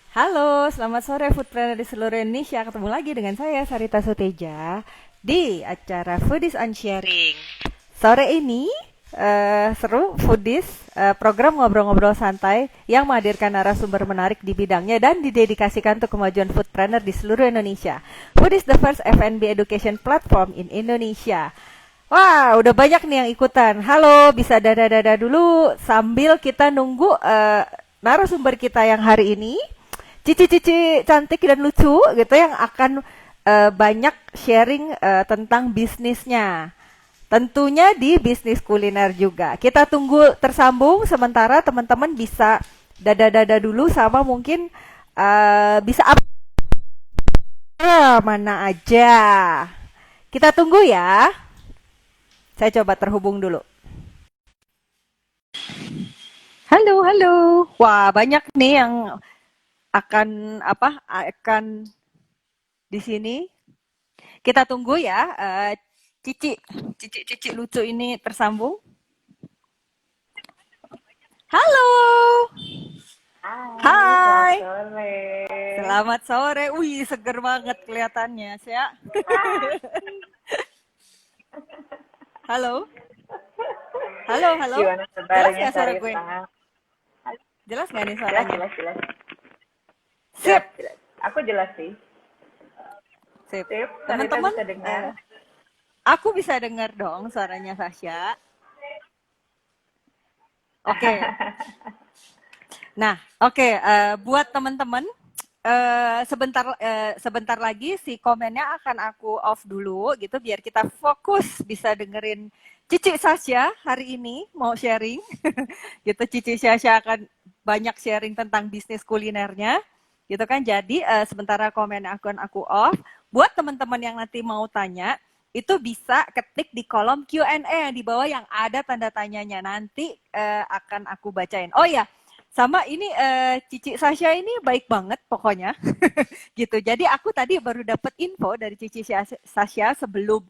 Halo, selamat sore Foodpreneur di seluruh Indonesia. Ketemu lagi dengan saya Sarita Suteja di acara Foodies and Sharing. Sore ini seru Foodies, program ngobrol-ngobrol santai yang menghadirkan narasumber menarik di bidangnya dan didedikasikan untuk kemajuan foodpreneur di seluruh Indonesia. Foodies the first F&B education platform in Indonesia. Wah, udah banyak nih yang ikutan. Halo, bisa dada-dada dulu sambil kita nunggu narasumber kita yang hari ini. Cici-cici cantik dan lucu gitu yang akan banyak sharing tentang bisnisnya. Tentunya di bisnis kuliner juga. Kita tunggu tersambung sementara teman-teman bisa dada-dada dulu sama mungkin bisa apa mana aja. Kita tunggu ya. Saya coba terhubung dulu. Halo, halo. Wah, banyak nih yang akan di sini. Kita tunggu ya, Cici, Cici lucu ini tersambung. Halo, Hai, selamat hai, sore. selamat sore. Wih, seger banget kelihatannya, ya. Halo, halo, halo. Gimana Jelas kabarnya nggak suara gue? Sarita? Jelas nggak nih Jelas, suaranya? jelas, jelas. Sip, Jelas, jelas. Aku jelas sih. sip. Sip, Sarita Teman-teman, bisa dengar. aku bisa dengar dong suaranya Sasha. Oke. Nah, oke, buat teman-teman, sebentar lagi si komennya akan aku off dulu gitu biar kita fokus bisa dengerin Cici Sasha hari ini mau sharing. Gitu Cici Sasha akan banyak sharing tentang bisnis kulinernya. Gitu kan. Jadi sementara komen akan aku off, buat teman-teman yang nanti mau tanya itu bisa ketik di kolom Q&A yang di bawah yang ada tanda tanyanya. Nanti akan aku bacain. Oh ya, sama ini Cici Sasha ini baik banget pokoknya. Gitu. Jadi aku tadi baru dapat info dari Cici Sasha sebelum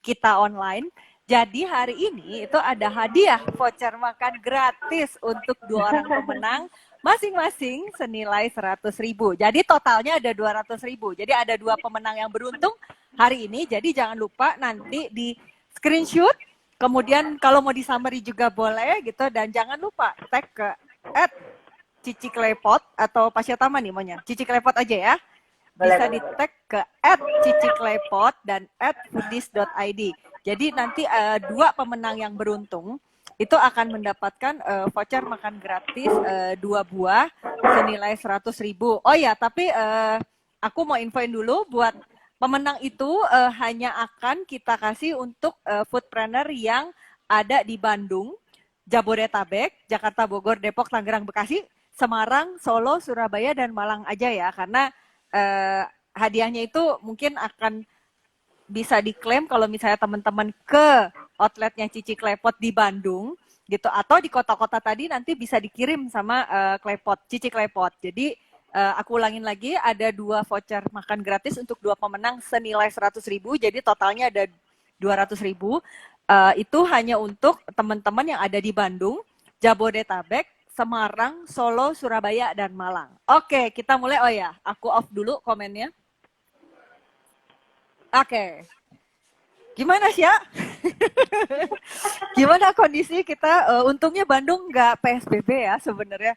kita online. Jadi hari ini itu ada hadiah voucher makan gratis untuk 2 orang pemenang masing-masing senilai 100.000. Jadi totalnya ada 200.000. Jadi ada 2 pemenang yang beruntung hari ini. Jadi jangan lupa nanti di screenshot. Kemudian kalau mau di summary juga boleh gitu. Dan jangan lupa tag ke @Cici Klepot atau Pasya Tama nih maunya. Cici Klepot aja ya. Boleh, Bisa boleh, di boleh. tag ke @ciciklepot dan @foodies.id. Jadi nanti 2 pemenang yang beruntung itu akan mendapatkan voucher makan gratis 2 buah senilai 100.000. Oh ya, tapi aku mau infoin dulu buat pemenang itu hanya akan kita kasih untuk foodpreneur yang ada di Bandung, Jabodetabek, Jakarta, Bogor, Depok, Tangerang, Bekasi, Semarang, Solo, Surabaya, dan Malang aja ya. Karena hadiahnya itu mungkin akan bisa diklaim kalau misalnya teman-teman ke outletnya Cici Klepot di Bandung gitu atau di kota-kota tadi nanti bisa dikirim sama Klepot Cici Klepot. Jadi aku ulangin lagi ada 2 voucher makan gratis untuk 2 pemenang senilai 100.000. Jadi totalnya ada 200.000. Itu hanya untuk teman-teman yang ada di Bandung, Jabodetabek, Semarang, Solo, Surabaya, dan Malang. Oke, kita mulai. Oh ya, aku off dulu komennya. Oke, gimana sih ya? Gimana kondisi kita? Untungnya Bandung nggak PSBB ya sebenarnya.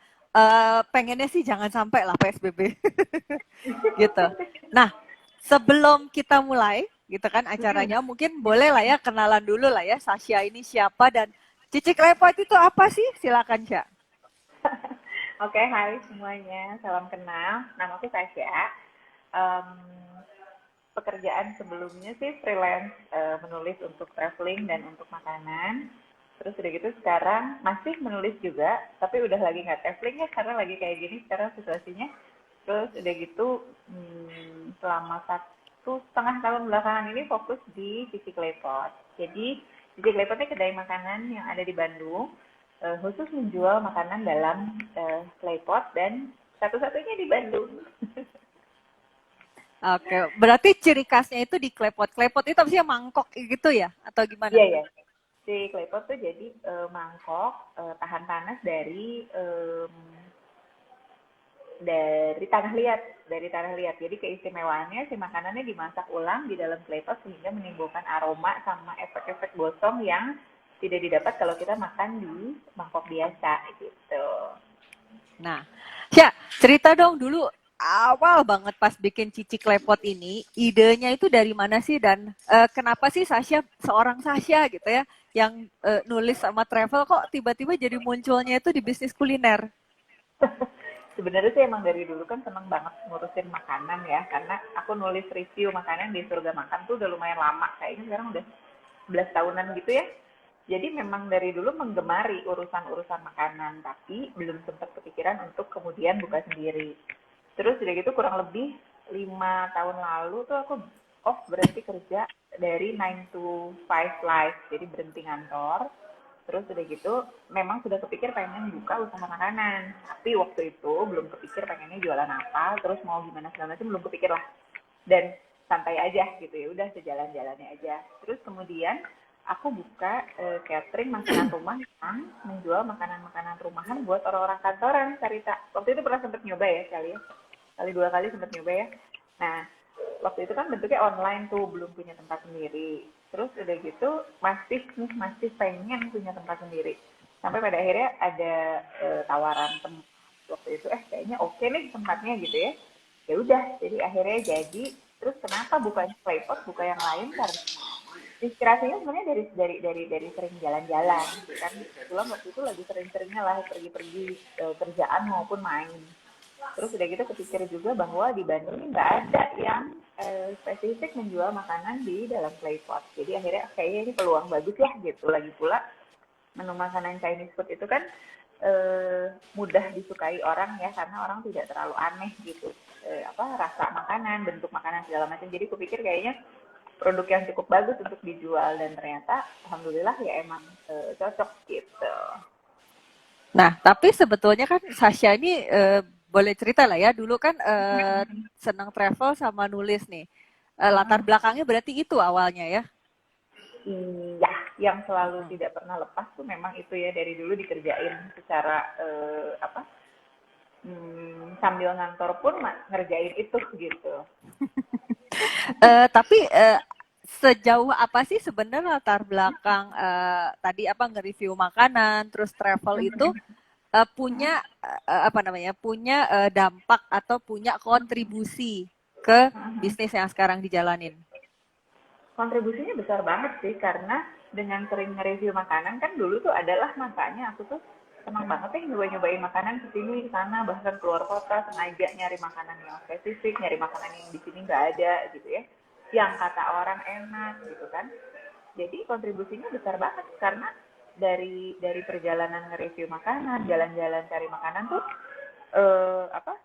Pengennya sih jangan sampai lah PSBB. Gitu. Nah, sebelum kita mulai, gitu kan Mm-mm. acaranya, mungkin boleh lah ya kenalan dulu lah ya Sasha ini siapa dan Cici Klepot itu apa sih? Silakan Sya. Oke, hai semuanya. Salam kenal. Nama aku Tasya. Em, Pekerjaan sebelumnya sih freelance, menulis untuk traveling dan untuk makanan. Terus udah gitu sekarang masih menulis juga, tapi udah lagi nggak traveling ya karena lagi kayak gini sekarang situasinya. Terus udah gitu selama 1,5 tahun belakangan ini fokus di Cici Klepot. Jadi Cici Klepot ini kedai makanan yang ada di Bandung, khusus menjual makanan dalam klepot dan satu-satunya di Bandung. Oke, berarti ciri khasnya itu di klepot. Klepot itu apa sih mangkok gitu ya? Atau gimana? Iya, ya. Si klepot tuh jadi mangkok tahan panas dari dari tanah liat, Jadi keistimewaannya si makanannya dimasak ulang di dalam claypot sehingga menimbulkan aroma sama efek-efek gosong yang tidak didapat kalau kita makan di mangkok biasa gitu. Nah, Sya, cerita dong dulu awal banget pas bikin Cici Klepot ini, idenya itu dari mana sih dan kenapa sih seorang Sasha gitu ya, yang nulis sama travel kok tiba-tiba jadi munculnya itu di bisnis kuliner? Sebenarnya sih emang dari dulu kan seneng banget ngurusin makanan ya, karena aku nulis review makanan di Surga Makan tuh udah lumayan lama, kayaknya sekarang udah 11 tahunan gitu ya. Jadi memang dari dulu menggemari urusan-urusan makanan, tapi belum sempat kepikiran untuk kemudian buka sendiri. Terus udah gitu kurang lebih 5 tahun lalu tuh aku berhenti kerja dari 9 to 5 life, jadi berhenti ngantor. Terus udah gitu, memang sudah kepikir pengen buka usaha makanan. Tapi waktu itu belum kepikir pengennya jualan apa, terus mau gimana segala macam belum kepikir lah. Dan santai aja gitu ya, udah sejalan-jalannya aja. Terus kemudian aku buka catering makanan rumah yang menjual makanan-makanan rumahan buat orang-orang kantoran, Sarita. Waktu itu pernah sempet nyoba ya kali ya. Kali dua kali sempet nyoba ya. Nah, waktu itu kan bentuknya online tuh, belum punya tempat sendiri. Terus udah gitu masih pengen punya tempat sendiri. Sampai pada akhirnya ada tawaran tempat waktu itu, kayaknya oke nih tempatnya gitu ya. Ya udah, jadi akhirnya jadi. Terus kenapa bukanya claypot, buka yang lain? Karena inspirasinya sebenarnya dari sering jalan-jalan gitu kan. Kebetulan waktu itu lagi sering-seringnya lah pergi-pergi kerjaan maupun main. Terus udah gitu kepikir juga bahwa di Bandung ini nggak ada yang spesifik menjual makanan di dalam claypot. Jadi akhirnya kayaknya ini peluang bagus lah gitu. Lagi pula menu makanan Chinese food itu kan mudah disukai orang ya, karena orang tidak terlalu aneh gitu. Rasa makanan, bentuk makanan segala macam. Jadi kupikir kayaknya produk yang cukup bagus untuk dijual, dan ternyata alhamdulillah ya emang cocok gitu. Nah, tapi sebetulnya kan Sasha ini boleh cerita lah ya, dulu kan senang travel sama nulis nih. Latar belakangnya berarti itu awalnya ya? Iya, yang selalu tidak pernah lepas tuh memang itu ya, dari dulu dikerjain secara sambil ngantor pun ngerjain itu gitu. Tapi sejauh apa sih sebenarnya latar belakang tadi nge-review makanan, terus travel itu punya punya dampak atau punya kontribusi ke bisnis yang sekarang dijalanin? Kontribusinya besar banget sih, karena dengan sering nge-review makanan kan dulu tuh adalah masanya aku tuh senang banget ya nyobain makanan ke sini ke sana, bahkan keluar kota sengaja nyari makanan yang spesifik, nyari makanan yang di sini nggak ada gitu ya, yang kata orang enak gitu kan. Jadi kontribusinya besar banget, karena dari perjalanan nge-review makanan, jalan-jalan cari makanan tuh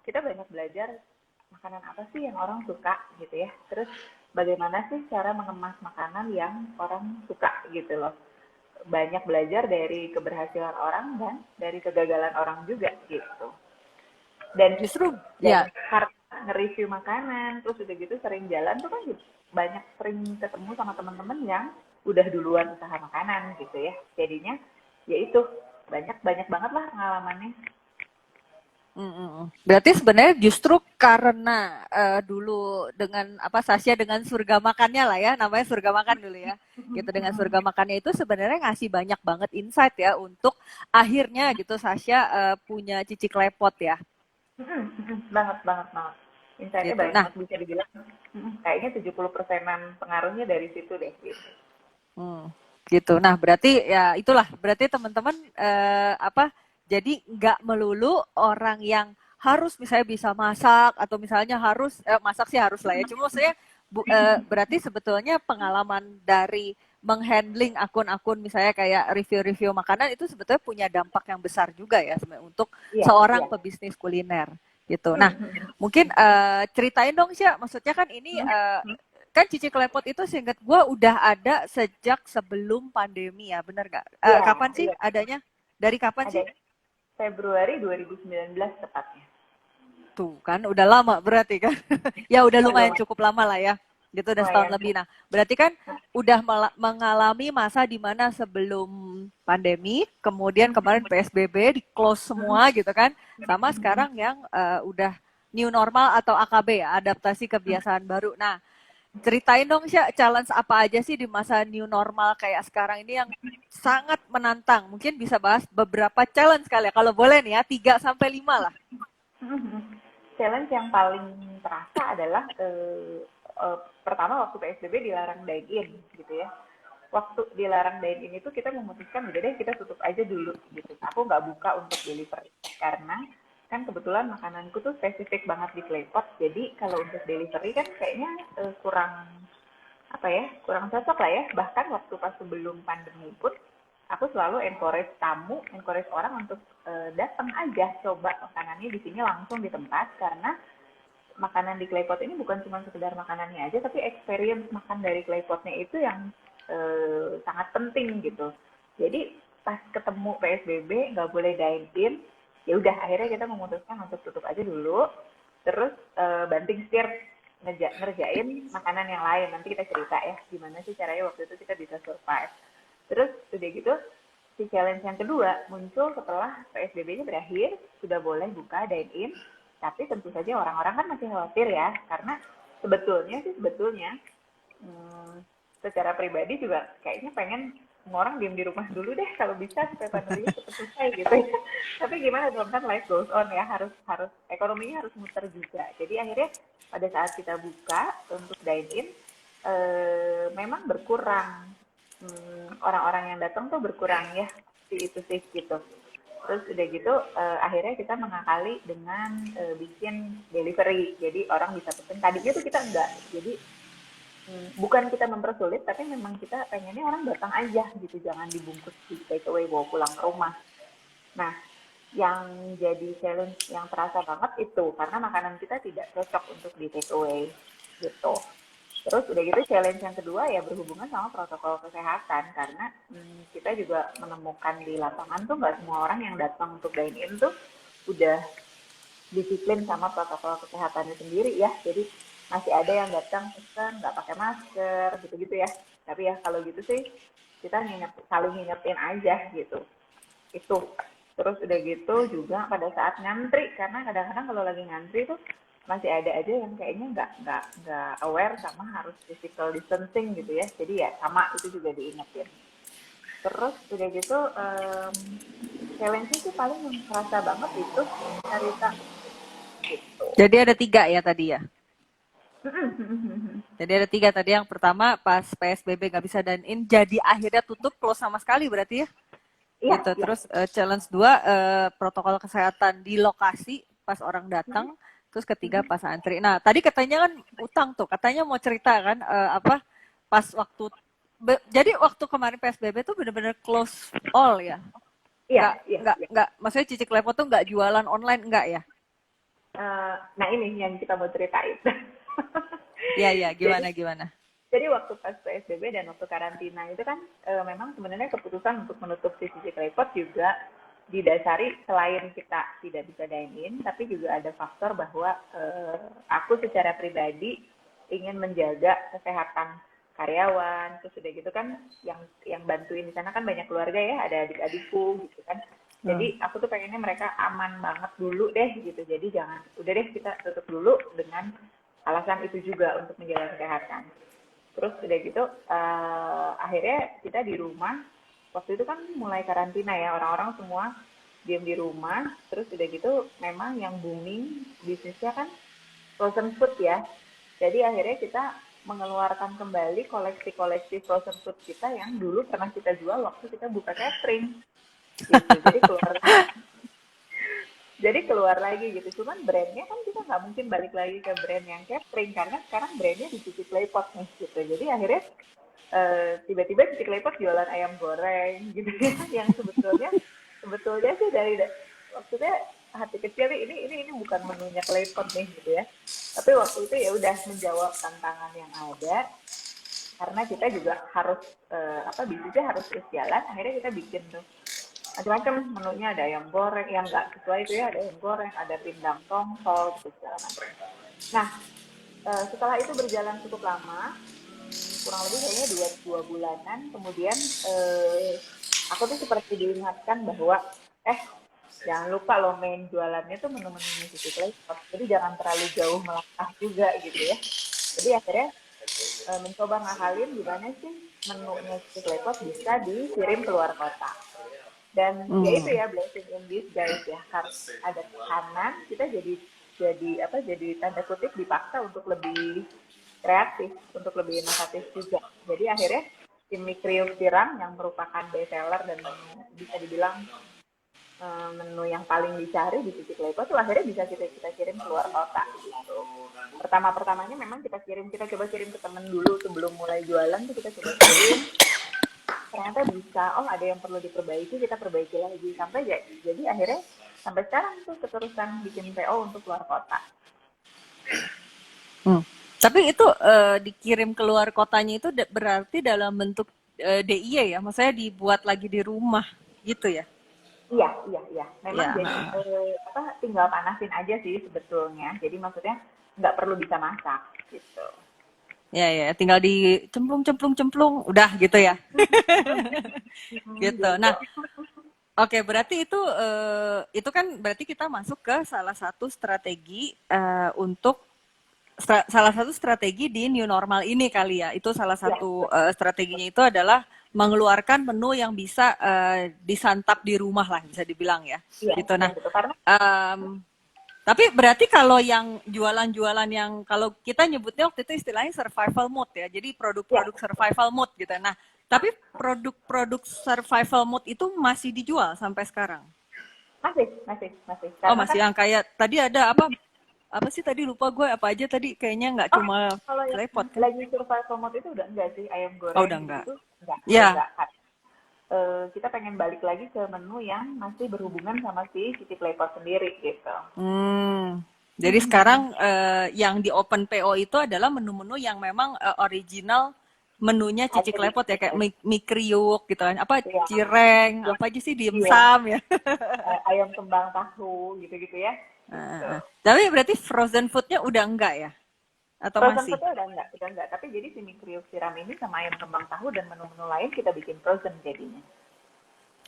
kita banyak belajar makanan apa sih yang orang suka gitu ya. Terus bagaimana sih cara mengemas makanan yang orang suka gitu loh. Banyak belajar dari keberhasilan orang dan dari kegagalan orang juga gitu. Dan Justru ya. karena nge-review makanan, terus udah gitu sering jalan tuh kan banyak sering ketemu sama teman-teman yang udah duluan usaha makanan gitu ya. Jadinya ya itu banyak banget lah pengalamannya. Berarti sebenarnya justru karena dulu dengan Sasha dengan surga makannya lah ya, namanya surga makan dulu ya. Gitu, dengan surga makannya itu sebenarnya ngasih banyak banget insight ya untuk akhirnya gitu Sasha punya Cici Klepot ya. Banget. Insight-nya Gitu. banyak Nah, banget, bisa dibilang kayaknya 70%-an pengaruhnya dari situ deh gitu. gitu. Nah, berarti ya itulah, berarti teman-teman jadi nggak melulu orang yang harus misalnya bisa masak atau misalnya harus masak sih harus lah ya. Cuma maksudnya berarti sebetulnya pengalaman dari menghandling akun-akun misalnya kayak review-review makanan itu sebetulnya punya dampak yang besar juga ya sebenarnya untuk seorang pebisnis kuliner gitu. Nah, mungkin ceritain dong sih, maksudnya kan ini kan Cici Klepot itu seingat gue udah ada sejak sebelum pandemi ya, bener gak? Kapan sih adanya? Dari kapan sih? Februari 2019 tepatnya. Tuh kan, udah lama berarti kan? Ya udah lumayan cukup lama lah ya. gitu, udah Oh setahun ya. lebih. Nah, berarti kan udah mengalami masa di mana sebelum pandemi, kemudian kemarin PSBB di close semua gitu kan, sama sekarang yang udah new normal atau AKB ya, adaptasi kebiasaan baru. Nah, ceritain dong Sya, challenge apa aja sih di masa new normal kayak sekarang ini yang sangat menantang. Mungkin bisa bahas beberapa challenge kali ya, kalau boleh nih ya, 3 sampai 5 lah. Challenge yang paling terasa adalah pertama waktu PSBB dilarang dine-in gitu ya. Waktu dilarang dine-in itu kita memutuskan udah deh kita tutup aja dulu gitu. Aku nggak buka untuk delivery karena kan kebetulan makananku tuh spesifik banget di Claypot. Jadi kalau untuk delivery kan kayaknya kurang apa ya, kurang cocok lah ya. Bahkan waktu pas sebelum pandemi pun aku selalu encourage orang untuk datang aja coba makanannya di sini langsung di tempat karena makanan di Claypot ini bukan cuma sekedar makanannya aja, tapi experience makan dari Claypotnya itu yang sangat penting gitu. Jadi pas ketemu PSBB nggak boleh dine in, ya udah akhirnya kita memutuskan untuk tutup aja dulu, terus banting setir ngerjain makanan yang lain. Nanti kita cerita ya gimana sih caranya waktu itu kita bisa survive. Terus udah gitu si challenge yang kedua muncul setelah PSBB-nya berakhir, sudah boleh buka dine in, tapi tentu saja orang-orang kan masih khawatir ya, karena sebetulnya secara pribadi juga kayaknya pengen semua orang diem di rumah dulu deh kalau bisa supaya pandeminya cepat selesai gitu ya. Tapi gimana dong, kan life goes on ya, harus harus ekonominya harus muter juga. Jadi akhirnya pada saat kita buka untuk dine in memang berkurang orang-orang yang datang tuh berkurang ya, itu sih gitu. Terus udah gitu akhirnya kita mengakali dengan bikin delivery. Jadi orang bisa pesen. Tadinya tuh kita enggak. Jadi bukan kita mempersulit, tapi memang kita pengennya orang datang aja gitu, jangan dibungkus di take away bawa pulang ke rumah. Nah, yang jadi challenge yang terasa banget itu karena makanan kita tidak cocok untuk di take away gitu. Terus udah gitu challenge yang kedua ya berhubungan sama protokol kesehatan karena kita juga menemukan di lapangan tuh nggak semua orang yang datang untuk dine in tuh udah disiplin sama protokol kesehatannya sendiri ya. Jadi masih ada yang datang pesan nggak pakai masker gitu-gitu ya. Tapi ya kalau gitu sih kita saling ngingetin aja gitu. Itu. Terus udah gitu juga pada saat ngantri karena kadang-kadang kalau lagi ngantri tuh masih ada aja yang kayaknya nggak aware sama harus physical distancing gitu ya. Jadi ya sama itu juga diingetin. Terus udah gitu challenge-nya sih paling yang terasa banget itu cerita gitu. Jadi ada 3 ya tadi ya. Jadi ada 3 tadi. Yang pertama pas PSBB nggak bisa dine in, jadi akhirnya tutup close sama sekali berarti ya. Iya, Gitu. iya. Terus challenge 2 protokol kesehatan di lokasi pas orang datang. Terus ketiga pas antri. Nah tadi katanya kan utang tuh, katanya mau cerita kan apa pas waktu jadi waktu kemarin PSBB tuh bener-bener close all ya. Iya, iya, iya. Nggak, maksudnya Cicik Lepo tuh nggak jualan online, nggak ya? Nah ini yang kita mau ceritain. Iya, iya, Jadi gimana? Jadi waktu pas PSBB dan waktu karantina itu kan memang sebenarnya keputusan untuk menutup sisi Claypot juga didasari selain kita tidak bisa dine in, tapi juga ada faktor bahwa aku secara pribadi ingin menjaga kesehatan karyawan, terus udah gitu kan yang bantuin di sana kan banyak keluarga ya, ada adik-adikku gitu kan. Jadi aku tuh pengennya mereka aman banget dulu deh gitu. Jadi jangan, udah deh kita tutup dulu dengan alasan itu juga untuk menjaga kesehatan. Terus udah gitu akhirnya kita di rumah, waktu itu kan mulai karantina ya, orang-orang semua diam di rumah. Terus udah gitu memang yang booming bisnisnya kan frozen food ya. Jadi akhirnya kita mengeluarkan kembali koleksi-koleksi frozen food kita yang dulu pernah kita jual waktu kita buka catering gitu. Jadi keluar lagi gitu. Cuman brandnya kan kita nggak mungkin balik lagi ke brand yang catering karena sekarang brandnya di Cici Claypot nih gitu. Jadi akhirnya tiba-tiba Cici Claypot jualan ayam goreng gitu ya, yang sebetulnya sih dari maksudnya hati kecil nih, ini bukan menunya Claypot nih gitu ya. Tapi waktu itu ya udah menjawab tantangan yang ada karena kita juga harus bisnisnya harus terus jalan. Akhirnya kita bikin tuh macam-macam menunya, ada ayam goreng yang nggak sesuai itu ya, ada ayam goreng, ada pindang tongsol gitu segala macam. Nah Setelah itu berjalan cukup lama, kurang lebih kayaknya dua bulanan, kemudian aku tuh seperti diingatkan bahwa eh jangan lupa lo main jualannya tuh menu-menunya City Claypot, jadi jangan terlalu jauh melangkah juga gitu ya. Jadi akhirnya mencoba ngakalin gimana sih menunya City Claypot bisa dikirim keluar kota. Dan ya itu Hmm. ya, blessing in disguise ya, karena ada tekanan kita jadi tanda kutip dipaksa untuk lebih kreatif, untuk lebih inovatif juga. Jadi akhirnya tim mie kriuk sirang yang merupakan best seller dan bisa dibilang menu yang paling dicari di City Claypot tuh akhirnya bisa kita kirim keluar kota gitu. Pertama-pertamanya memang kita coba kirim ke temen dulu sebelum mulai jualan tuh kita coba kirim, ternyata bisa, oh ada yang perlu diperbaiki, kita perbaiki lagi sampai jadi akhirnya sampai sekarang tuh keterusan bikin PO untuk luar kota. Hmm. Tapi itu dikirim keluar kotanya itu berarti dalam bentuk DIY ya, maksudnya dibuat lagi di rumah gitu ya? Iya, iya, iya. Memang Ya, jadi tinggal panasin aja sih sebetulnya. Jadi maksudnya nggak perlu bisa masak gitu. ya, ya, tinggal dicemplung, cemplung, cemplung, udah gitu ya, gitu. Gitu. Nah, oke, berarti itu kan berarti kita masuk ke salah satu strategi untuk salah satu strategi di new normal ini kali ya. Itu salah Iya, satu betul. strateginya itu adalah mengeluarkan menu yang bisa disantap di rumah lah bisa dibilang ya. Iya, Gitu. iya Nah, betul. Karena em, tapi berarti kalau yang jualan-jualan yang kalau kita nyebutnya waktu itu istilahnya survival mode ya. Jadi ya produk-produk survival mode gitu. Nah, tapi produk-produk survival mode itu masih dijual sampai sekarang. masih, masih, masih. Oh, Karena masih kan yang kayak tadi ada apa sih tadi lupa gue apa aja tadi kayaknya nggak oh cuma kalau yang claypot kan? lagi survival mode itu udah enggak sih ayam Oh, goreng udah enggak. gitu-gitu enggak, udah Ya. enggak kan. Kita pengen balik lagi ke menu yang masih berhubungan sama si City Claypot sendiri gitu. Hmm. Jadi sekarang yang di open PO itu adalah menu-menu yang memang original menunya Cici Ada di Klepot ya kayak sini. mie kriuk gitu kan. Apa Iya, cireng, iya, apa aja sih iya. dimsum ya. Ayam kembang tahu gitu-gitu ya. Gitu. Tapi berarti frozen foodnya udah enggak ya? Atau Frozen masih? foodnya udah enggak. Tapi jadi si mie kriuk siram ini sama ayam kembang tahu dan menu-menu lain kita bikin frozen jadinya.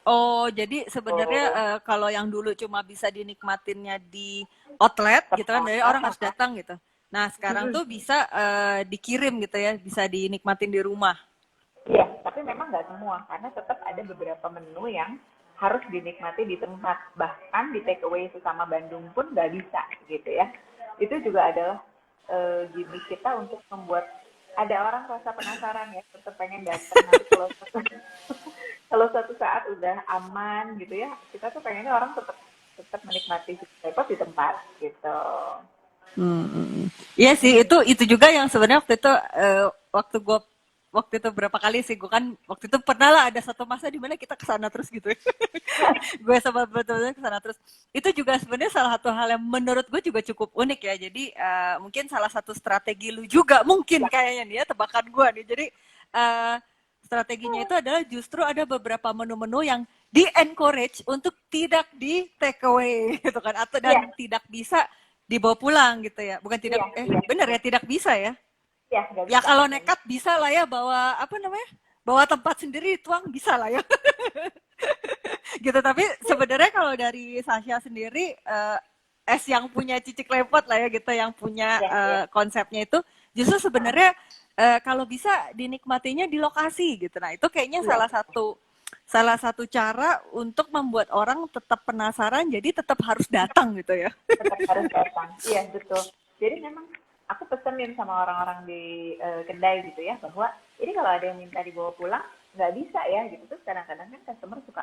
Oh, jadi sebenarnya Oh, kalau yang dulu cuma bisa dinikmatinnya di outlet gitu kan, tepat. dari orang harus datang gitu. Nah, sekarang tuh bisa dikirim gitu ya, bisa dinikmatin di rumah. Iya, tapi memang nggak semua karena tetap ada beberapa menu yang harus dinikmati di tempat. Bahkan di take away sesama Bandung pun nggak bisa gitu ya. Itu juga adalah gimmick kita untuk membuat ada orang rasa penasaran ya, tetap pengen datang nanti kalau kalau suatu saat udah aman gitu ya, kita tuh pengennya orang tetap tetap menikmati K-pop di tempat gitu. Hmm. Iya sih, itu juga yang sebenarnya waktu itu berapa kali sih gue kan waktu itu pernah lah ada satu masa di mana kita kesana terus gitu. Gue sama betul-betul kesana terus. Itu juga sebenarnya salah satu hal yang menurut gue juga cukup unik ya. Jadi mungkin salah satu strategi lu juga mungkin Ya, kayaknya nih ya tebakan gue nih. Jadi eh, strateginya itu adalah justru ada beberapa menu-menu yang di encourage untuk tidak di take away gitu kan atau iya, dan tidak bisa dibawa pulang gitu ya. Bukan tidak iya, iya, bener iya, ya tidak bisa ya. iya, nggak Ya bisa, kalau nggak nekat bisa lah ya bawa apa namanya? Bawa tempat sendiri tuang bisa lah ya. Gitu tapi sebenarnya kalau dari Sasha sendiri es yang punya cicik lepot lah ya gitu yang punya iya, iya, konsepnya itu justru sebenarnya kalau bisa dinikmatinya di lokasi gitu. Nah, itu kayaknya iya, salah satu cara untuk membuat orang tetap penasaran jadi tetap harus datang gitu ya. tetap harus datang. Iya, betul. Jadi memang aku pesenin sama orang-orang di kedai gitu ya, bahwa ini kalau ada yang minta dibawa pulang, nggak bisa ya gitu. Terus kadang-kadang kan customer suka,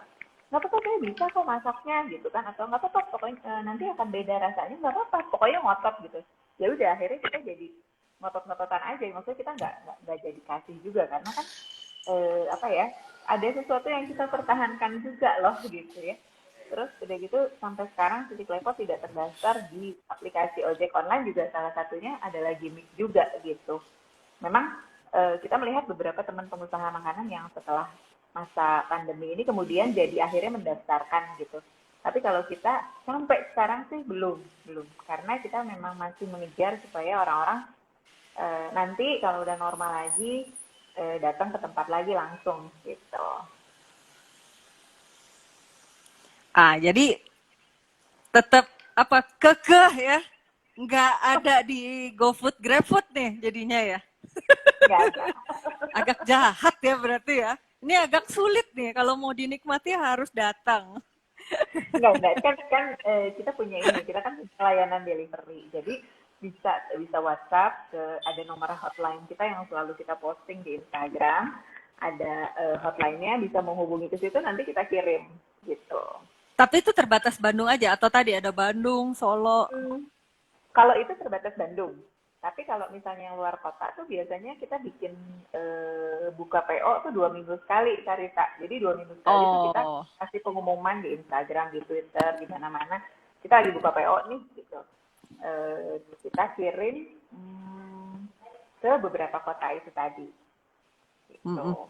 nggak apa-apa saya bisa kok masaknya gitu kan, atau nggak apa-apa pokoknya nanti akan beda rasanya, nggak apa-apa, pokoknya ngotot gitu. Ya udah akhirnya kita jadi ngotot-ngototan aja, maksudnya kita nggak jadi kasih juga karena kan apa ya, ada sesuatu yang kita pertahankan juga loh gitu ya. Terus udah gitu sampai sekarang City Claypot tidak terdaftar di aplikasi ojek online juga salah satunya adalah gimmick juga gitu. Memang kita melihat beberapa teman pengusaha makanan yang setelah masa pandemi ini kemudian jadi akhirnya mendaftarkan gitu. Tapi kalau kita sampai sekarang sih belum, belum. Karena kita memang masih mengejar supaya orang-orang Nanti kalau udah normal lagi, datang ke tempat lagi langsung gitu. Jadi tetap apa kekeh ya, nggak ada di GoFood, GrabFood nih jadinya ya. Nggak ada. Agak jahat ya berarti ya. Ini agak sulit nih kalau mau dinikmati harus datang. Nggak. Kan kita punya ini, kita kan punya layanan delivery. Jadi bisa WhatsApp, ada nomor hotline kita yang selalu kita posting di Instagram. Ada hotline-nya, bisa menghubungi ke situ, nanti kita kirim gitu. Tapi itu terbatas Bandung aja atau tadi ada Bandung, Solo? Hmm. Kalau itu terbatas Bandung. Tapi kalau misalnya yang luar kota tuh biasanya kita bikin buka PO tuh 2 minggu sekali, Karita. Jadi 2 minggu sekali tuh kita Oh, kasih pengumuman di Instagram, di Twitter, di mana-mana. Kita lagi buka PO nih, gitu. Kita kirim ke beberapa kota itu tadi. Gitu. mm-mm.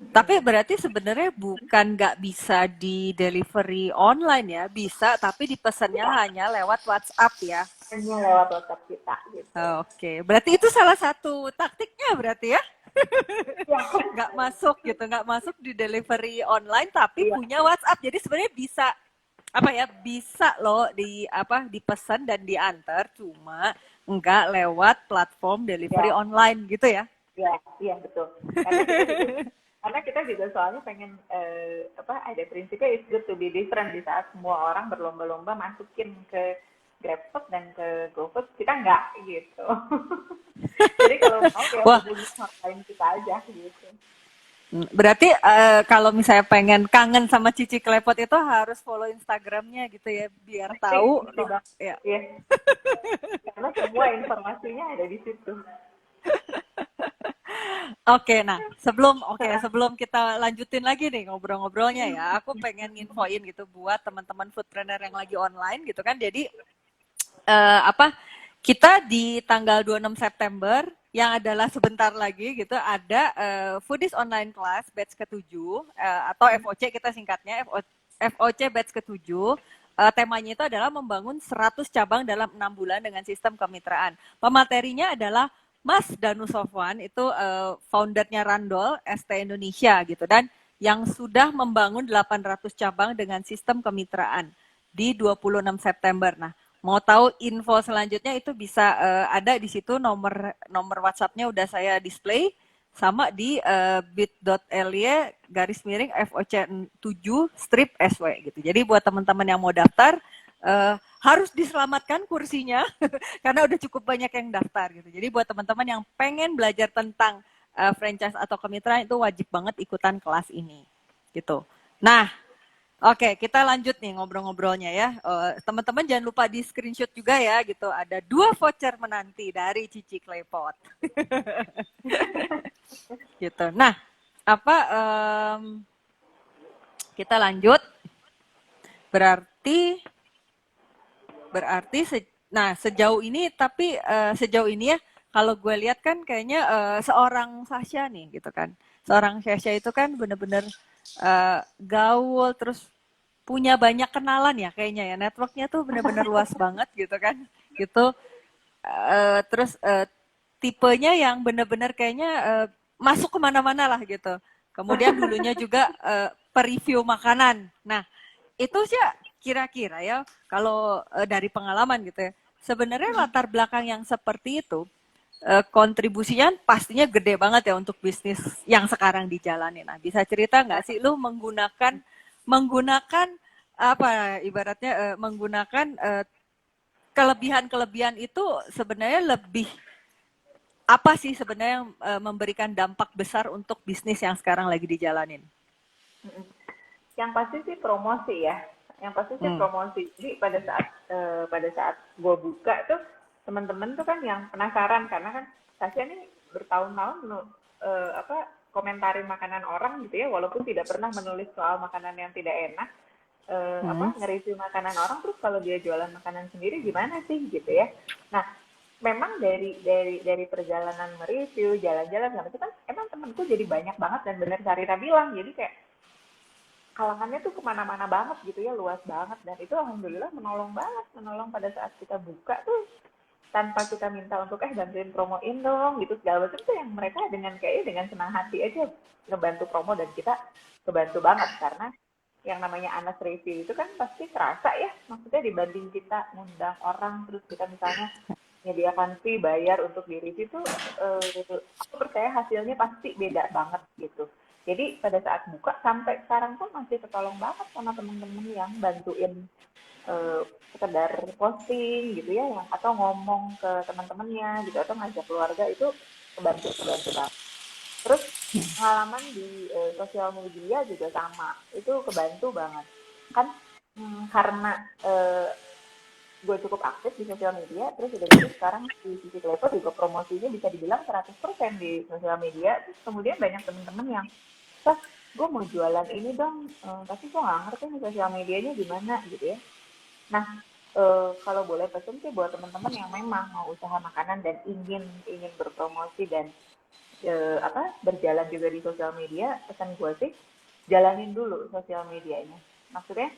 Tapi berarti sebenarnya bukan nggak bisa di delivery online ya, bisa tapi dipesannya Bisa hanya lewat WhatsApp ya. hanya lewat WhatsApp kita, gitu. Oke, berarti itu salah satu taktiknya berarti ya, Ya, nggak masuk gitu, nggak masuk di delivery online tapi iya, punya WhatsApp. Jadi sebenarnya bisa apa ya, bisa loh di apa dipesan dan diantar, cuma nggak lewat platform delivery iya. online gitu ya. Iya, iya betul. Karena kita juga soalnya pengen apa ada prinsipnya it's good to be different di saat semua orang berlomba-lomba masukin ke GrabFood dan ke GoFood, kita enggak gitu. Jadi kalau mau ya Wah, hubungi hotline kita aja gitu. berarti kalau misalnya pengen kangen sama Cici Klepot itu harus follow Instagramnya gitu ya, biar Mesti, tahu. mesti banget. Ya. Ya, karena semua informasinya ada di situ. Sebelum kita lanjutin lagi nih ngobrol-ngobrolnya ya, aku pengen nginfoin gitu buat teman-teman foodpreneur yang lagi online gitu kan. Jadi apa kita di tanggal 26 September yang adalah sebentar lagi gitu ada Foodies Online Class batch ke-7 atau FOC kita singkatnya FOC batch ke-7. Temanya itu adalah membangun 100 cabang dalam 6 bulan dengan sistem kemitraan. Pematerinya adalah Mas Danu Sofwan, itu foundernya Randol ST Indonesia gitu, dan yang sudah membangun 800 cabang dengan sistem kemitraan di 26 September. Nah, mau tahu info selanjutnya itu bisa ada di situ, nomor WhatsApp-nya udah saya display sama di bit.ly garis miring FOC 7 strip SW gitu. Jadi buat teman-teman yang mau daftar harus diselamatkan kursinya karena udah cukup banyak yang daftar gitu. Jadi buat teman-teman yang pengen belajar tentang franchise atau kemitraan itu wajib banget ikutan kelas ini gitu. Nah, oke, kita lanjut nih ngobrol-ngobrolnya ya. Teman-teman jangan lupa di screenshot juga ya gitu. Ada 2 voucher menanti dari Cici Klepot. Gitu. Nah, apa kita lanjut. Berarti berarti nah sejauh ini tapi sejauh ini ya kalau gue lihat kan kayaknya seorang Sasha nih gitu kan. Seorang Sasha itu kan bener-bener gaul terus punya banyak kenalan ya kayaknya ya. Networknya tuh bener-bener luas banget gitu kan. Gitu. Terus tipenya yang bener-bener kayaknya masuk kemana-mana lah gitu. Kemudian dulunya juga pereview makanan. Nah, itu sih kira-kira ya kalau dari pengalaman gitu ya. Sebenarnya latar belakang yang seperti itu kontribusinya pastinya gede banget ya untuk bisnis yang sekarang dijalani. Nah, bisa cerita nggak sih lu menggunakan apa ibaratnya menggunakan kelebihan-kelebihan itu sebenarnya lebih apa sih sebenarnya yang memberikan dampak besar untuk bisnis yang sekarang lagi dijalanin? Yang pasti sih promosi ya. Yang pasti sih Hmm. promosi. Jadi pada saat gue buka tuh teman-teman tuh kan yang penasaran karena kan Tasya nih bertahun-tahun apa komentarin makanan orang gitu ya, walaupun tidak pernah menulis soal makanan yang tidak enak, Hmm. apa nge-review makanan orang, terus kalau dia jualan makanan sendiri gimana sih gitu ya. Nah, memang dari perjalanan mereview, jalan-jalan sama itu kan emang temenku jadi banyak banget dan benar Sarita bilang, jadi kayak kalangannya tuh kemana-mana banget gitu ya, luas banget, dan itu alhamdulillah menolong banget, menolong pada saat kita buka tuh tanpa kita minta untuk bantuin promoin dong gitu segala macam tuh, yang mereka dengan kayaknya dengan senang hati aja ngebantu promo, dan kita kebantu banget karena yang namanya honest review itu kan pasti terasa ya, maksudnya dibanding kita ngundang orang terus kita misalnya menyediakan fee bayar untuk di review tuh, aku percaya hasilnya pasti beda banget gitu. Jadi pada saat buka sampai sekarang pun masih ketolong banget sama temen-temen yang bantuin eh, sekedar posting gitu ya, yang atau ngomong ke teman-temannya gitu atau ngajak keluarga, itu kebantu kebantu banget. Terus pengalaman di sosial media juga sama, itu kebantu banget kan. Karena gue cukup aktif di sosial media, terus udah gitu sekarang di sisi Klepot juga promosinya bisa dibilang 100% di sosial media. Terus kemudian banyak temen-temen yang, "Sah, gue mau jualan ini dong, tapi gue nggak ngerti nih sosial medianya gimana," gitu ya. Nah, kalau boleh pesen sih buat teman-teman yang memang mau usaha makanan dan ingin ingin berpromosi dan berjalan juga di sosial media, pesan gue sih jalanin dulu sosial medianya. Maksudnya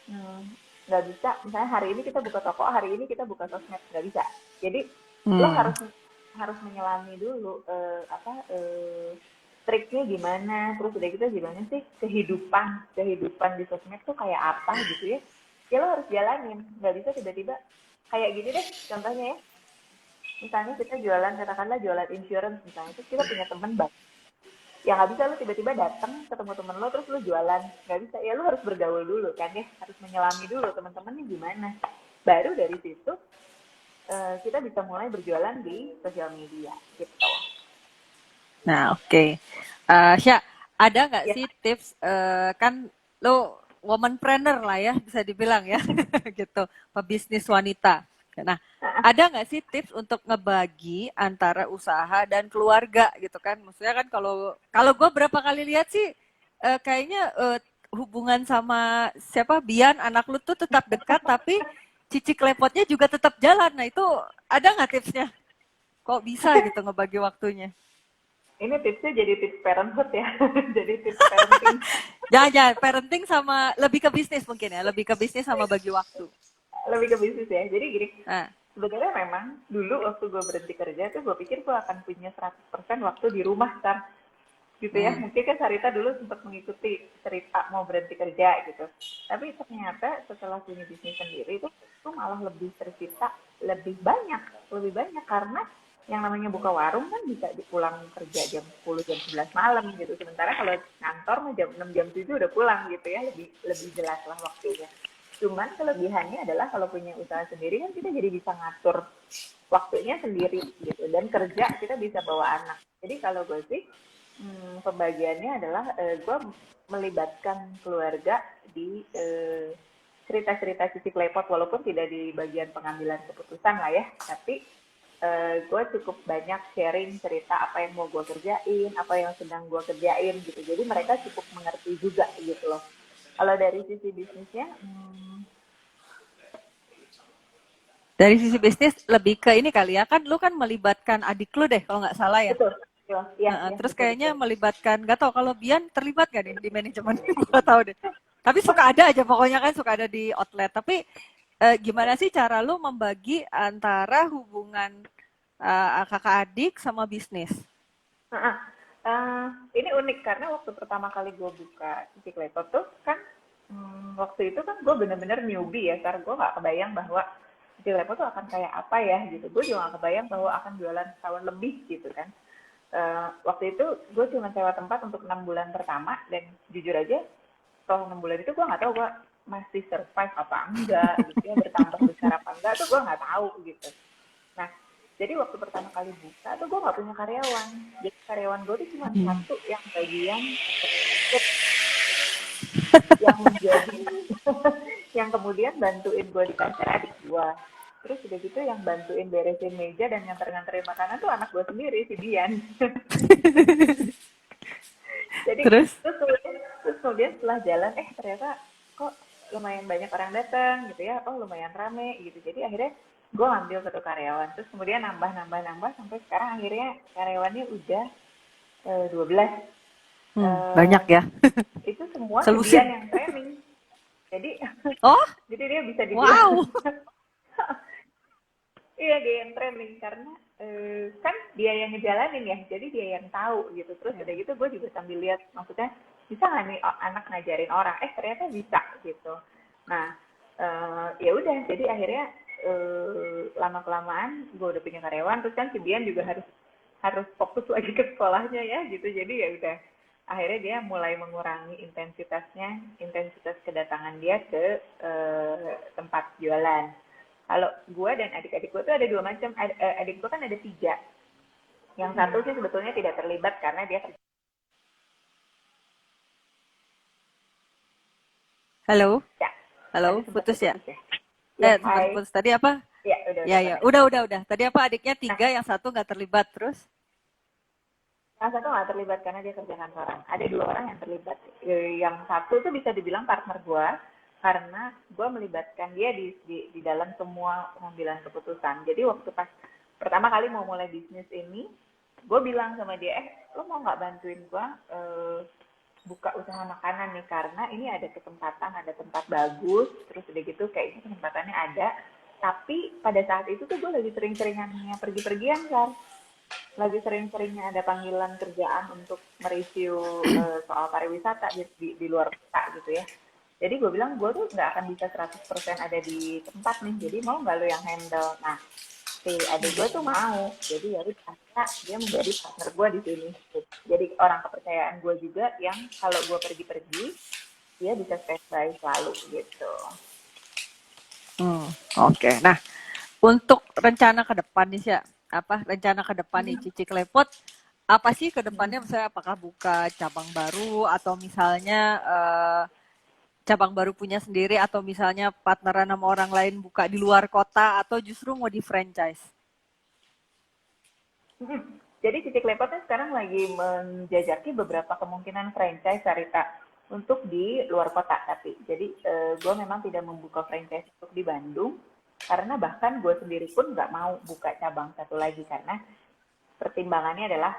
hmm, nggak bisa misalnya hari ini kita buka toko, hari ini kita buka sosmed, nggak bisa. Jadi lo Hmm. harus harus menyelami dulu triknya gimana, terus udah gitu gimana sih kehidupan kehidupan di sosmed tuh kayak apa gitu ya. Ya lo harus jalanin, nggak bisa tiba-tiba kayak gini deh contohnya ya. Misalnya kita jualan, katakanlah jualan insurance misalnya, terus kita punya temen bank. Ya nggak bisa lo tiba-tiba datang ketemu temen lo terus lo jualan, nggak bisa. Ya lo harus bergaul dulu kan ya, harus menyelami dulu teman-temannya gimana. Baru dari situ kita bisa mulai berjualan di sosial media gitu. Nah, oke. Sya, ada nggak Ya, sih tips, kan lo womanpreneur lah ya, bisa dibilang ya, gitu, pebisnis wanita. Nah, ada nggak sih tips untuk ngebagi antara usaha dan keluarga gitu kan? Maksudnya kan kalau kalau gue berapa kali lihat sih, kayaknya hubungan sama siapa Bian anak lu tuh tetap dekat, tapi Cici Klepotnya juga tetap jalan. Nah itu ada nggak tipsnya? Kok bisa gitu ngebagi waktunya? ini tipsnya jadi tips parenthood ya, jadi tips parenting. Jangan, parenting sama lebih ke bisnis mungkin ya, lebih ke bisnis sama bagi waktu. Lebih ke bisnis ya. Jadi gini, Nah, sebenarnya memang dulu waktu gue berhenti kerja tuh gue pikir gue akan punya 100% waktu di rumah kan. Gitu ya. hmm. Mungkin kan Sarita dulu sempat mengikuti cerita mau berhenti kerja gitu. Tapi ternyata setelah punya bisnis sendiri itu tuh malah lebih tercipta lebih banyak karena yang namanya buka warung kan bisa pulang kerja jam 10 jam 11 malam gitu. Sementara kalau kantor mah jam 6 jam 7 udah pulang gitu ya. Lebih lebih jelas lah waktunya. Cuman kelebihannya adalah kalau punya usaha sendiri kan kita jadi bisa ngatur waktunya sendiri gitu, dan kerja kita bisa bawa anak. Jadi kalau gue sih pembagiannya adalah gue melibatkan keluarga di cerita-cerita sisi klepot, walaupun tidak di bagian pengambilan keputusan lah ya, tapi gue cukup banyak sharing cerita apa yang mau gue kerjain, apa yang sedang gue kerjain gitu. Jadi mereka cukup mengerti juga gitu loh. Kalau dari sisi bisnisnya, Dari sisi bisnis lebih ke ini kali ya, kan lu kan melibatkan adik lu deh kalau nggak salah ya. betul, betul, ya, ya, Terus betul, kayaknya betul. melibatkan, nggak tahu kalau Bian terlibat nggak nih di manajemen, gue tahu deh. Tapi suka ada aja pokoknya kan suka ada di outlet. Tapi gimana sih cara lu membagi antara hubungan kakak adik sama bisnis? Heeh. Ini unik karena waktu pertama kali gue buka Cici Klepot tuh kan, waktu itu kan gue bener-bener newbie ya, karena gue nggak kebayang bahwa Cici Klepot tuh akan kayak apa ya gitu. Gue juga nggak kebayang bahwa akan jualan setahun lebih gitu kan. Waktu itu gue cuma sewa tempat untuk 6 bulan pertama, dan jujur aja setelah 6 bulan itu gue nggak tahu gue masih survive apa enggak gitu ya, bertambah besar apa enggak tuh gue nggak tahu gitu. Nah, jadi waktu pertama kali buka tuh gue nggak punya karyawan. Jadi karyawan gue tuh cuma Hmm. satu yang bagian cook, yang menjadi yang kemudian bantuin gue di kasir adik gue. Terus udah gitu yang bantuin beresin meja dan nganter-nganterin makanan tuh anak gue sendiri, si Dian. Jadi Terus? terus kemudian setelah jalan, ternyata kok lumayan banyak orang datang gitu ya, oh lumayan rame gitu. Jadi akhirnya gue ngambil satu karyawan, terus kemudian nambah sampai sekarang akhirnya karyawannya udah 12. Banyak Eh, ya. itu semua Selusin. sedian yang training. Jadi Oh, jadi dia bisa dibilang wow. iya, dia yang training karena kan dia yang ngejalanin ya, jadi dia yang tahu gitu. Terus udah gitu gue juga sambil lihat, maksudnya bisa nggak nih anak ngajarin orang, ternyata bisa gitu. Nah ya udah, jadi akhirnya lama kelamaan gue udah punya karyawan, terus kan si Bian juga harus fokus lagi ke sekolahnya ya gitu. Jadi ya udah, akhirnya dia mulai mengurangi intensitas kedatangan dia ke tempat jualan. Kalau gue dan adik-adik gue tuh ada dua macam. Adik gue kan ada tiga. Yang satu sih sebetulnya tidak terlibat karena dia kerja. Halo, Tadi halo, sempat putus ya? terputus ya. Ya, Sempat hai. putus. Tadi apa? Ya, udah Ya, connect. udah. Tadi apa adiknya Nah, 3, yang satu nggak terlibat terus? yang satu nggak terlibat karena dia kerja kantoran. Ada dua orang yang terlibat. Yang satu tuh bisa dibilang partner gue, karena gue melibatkan dia di dalam semua pengambilan keputusan. Jadi waktu pas pertama kali mau mulai bisnis ini, gue bilang sama dia, lo mau nggak bantuin gue buka usaha makanan nih, karena ini ada kesempatan, ada tempat bagus, terus udah gitu kayaknya kesempatannya ada. Tapi pada saat itu tuh gue lagi sering-seringannya pergi-pergian kan, lagi sering-seringnya ada panggilan kerjaan untuk mereview soal pariwisata di luar kota gitu ya. Jadi gue bilang gue tuh nggak akan bisa 100% ada di tempat nih, jadi mau nggak lo yang handle. Nah, si adik gue tuh mau, jadi ya udah, dia menjadi partner gue di sini. Jadi orang kepercayaan gue juga, yang kalau gue pergi-pergi dia bisa standby selalu gitu. Oke. Nah, untuk rencana ke depan nih, Sya, apa rencana ke depan nih Cici Klepot? Apa sih ke depannya, misalnya apakah buka cabang baru, atau misalnya cabang baru punya sendiri, atau misalnya partneran sama orang lain buka di luar kota, atau justru mau di franchise? Jadi Cici Klepotnya sekarang lagi menjajaki beberapa kemungkinan franchise, Sarita, untuk di luar kota. Tapi jadi gue memang tidak membuka franchise untuk di Bandung, karena bahkan gue sendiri pun nggak mau buka cabang satu lagi, karena pertimbangannya adalah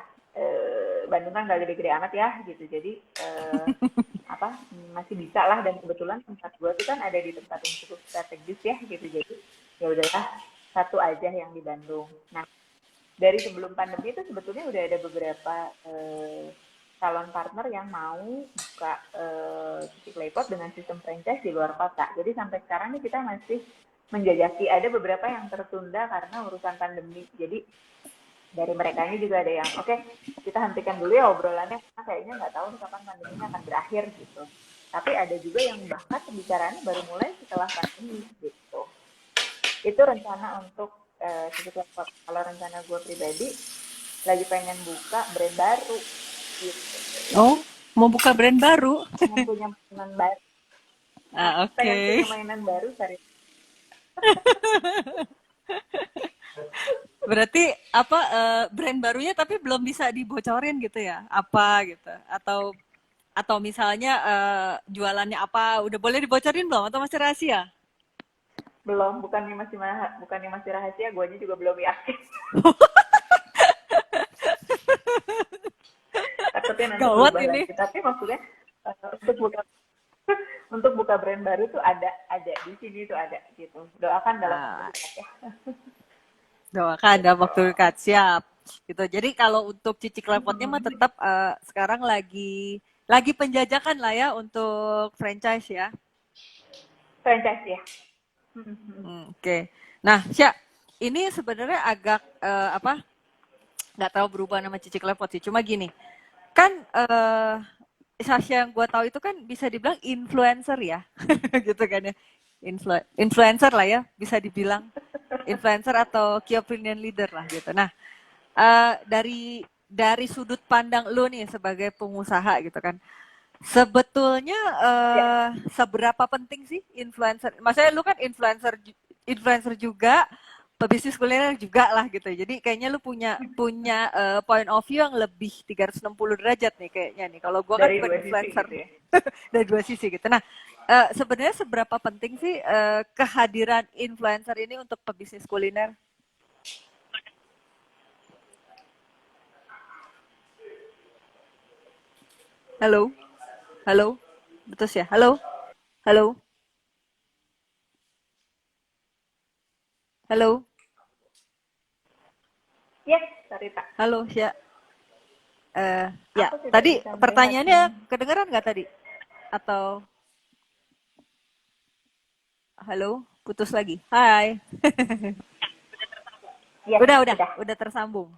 Bandung kan nggak gede-gede amat ya gitu. Jadi masih bisa lah, dan kebetulan tempat gue tuh kan ada di tempat yang cukup strategis ya gitu. Jadi ya udahlah, satu aja yang di Bandung. Nah, dari sebelum pandemi itu sebetulnya udah ada beberapa calon partner yang mau buka Cici Klepot dengan sistem franchise di luar kota. Jadi sampai sekarang nih kita masih menjajaki, ada beberapa yang tertunda karena urusan pandemi. Jadi dari mereka ini juga ada yang kita hentikan dulu ya obrolannya, karena kayaknya nggak tahu nih kapan pandeminya akan berakhir gitu. Tapi ada juga yang bahkan pembicaraannya baru mulai setelah pandemi gitu. Itu rencana untuk kalau rencana gue pribadi lagi pengen buka brand baru gitu. Oh, mau buka brand baru? Pengen punya mainan baru. Pengen Oke. punya mainan baru, cari. Berarti apa, brand barunya tapi belum bisa dibocorin gitu ya? Apa gitu? Atau misalnya jualannya apa? Udah boleh dibocorin belum? Atau masih rahasia? Belum, bukannya masih rahasia, gue aja juga belum yakin. Takutnya nanti Gawat berubah ini. lagi. Tapi maksudnya untuk buka untuk buka brand baru tuh ada di sini tuh ada gitu. Doakan dalam waktu Ah, dekat ya. doakan dalam Gitu. waktu dekat, siap. Gitu. Jadi kalau untuk Cici Klepotnya mah tetap sekarang lagi penjajakan lah ya untuk franchise ya. Franchise ya. Oke. Nah, Sya, ini sebenarnya agak apa? Nggak tahu berubah nama Cici Klepot sih. Cuma gini, kan Sasha yang gue tahu itu kan bisa dibilang influencer ya, gitu kan ya. Influencer lah ya, bisa dibilang influencer atau key opinion leader lah gitu. Nah, dari sudut pandang lu nih sebagai pengusaha gitu kan, sebetulnya Ya. seberapa penting sih influencer? Maksudnya lu kan influencer juga, pebisnis kuliner juga lah gitu. Jadi kayaknya lu punya punya point of view yang lebih 360 derajat nih kayaknya nih. Kalau gua kan Dari bukan dua sisi influencer gitu ya. dari dua sisi gitu. Nah, sebenarnya seberapa penting sih kehadiran influencer ini untuk pebisnis kuliner? Halo, halo, betul ya? Halo, halo, halo. Yes, Sarita. Halo, Sya. Ya, Aku tidak tadi bisa melihatmu. pertanyaannya kedengeran nggak tadi? Atau halo, putus lagi? Hai. Yes, Udah, sudah. udah tersambung.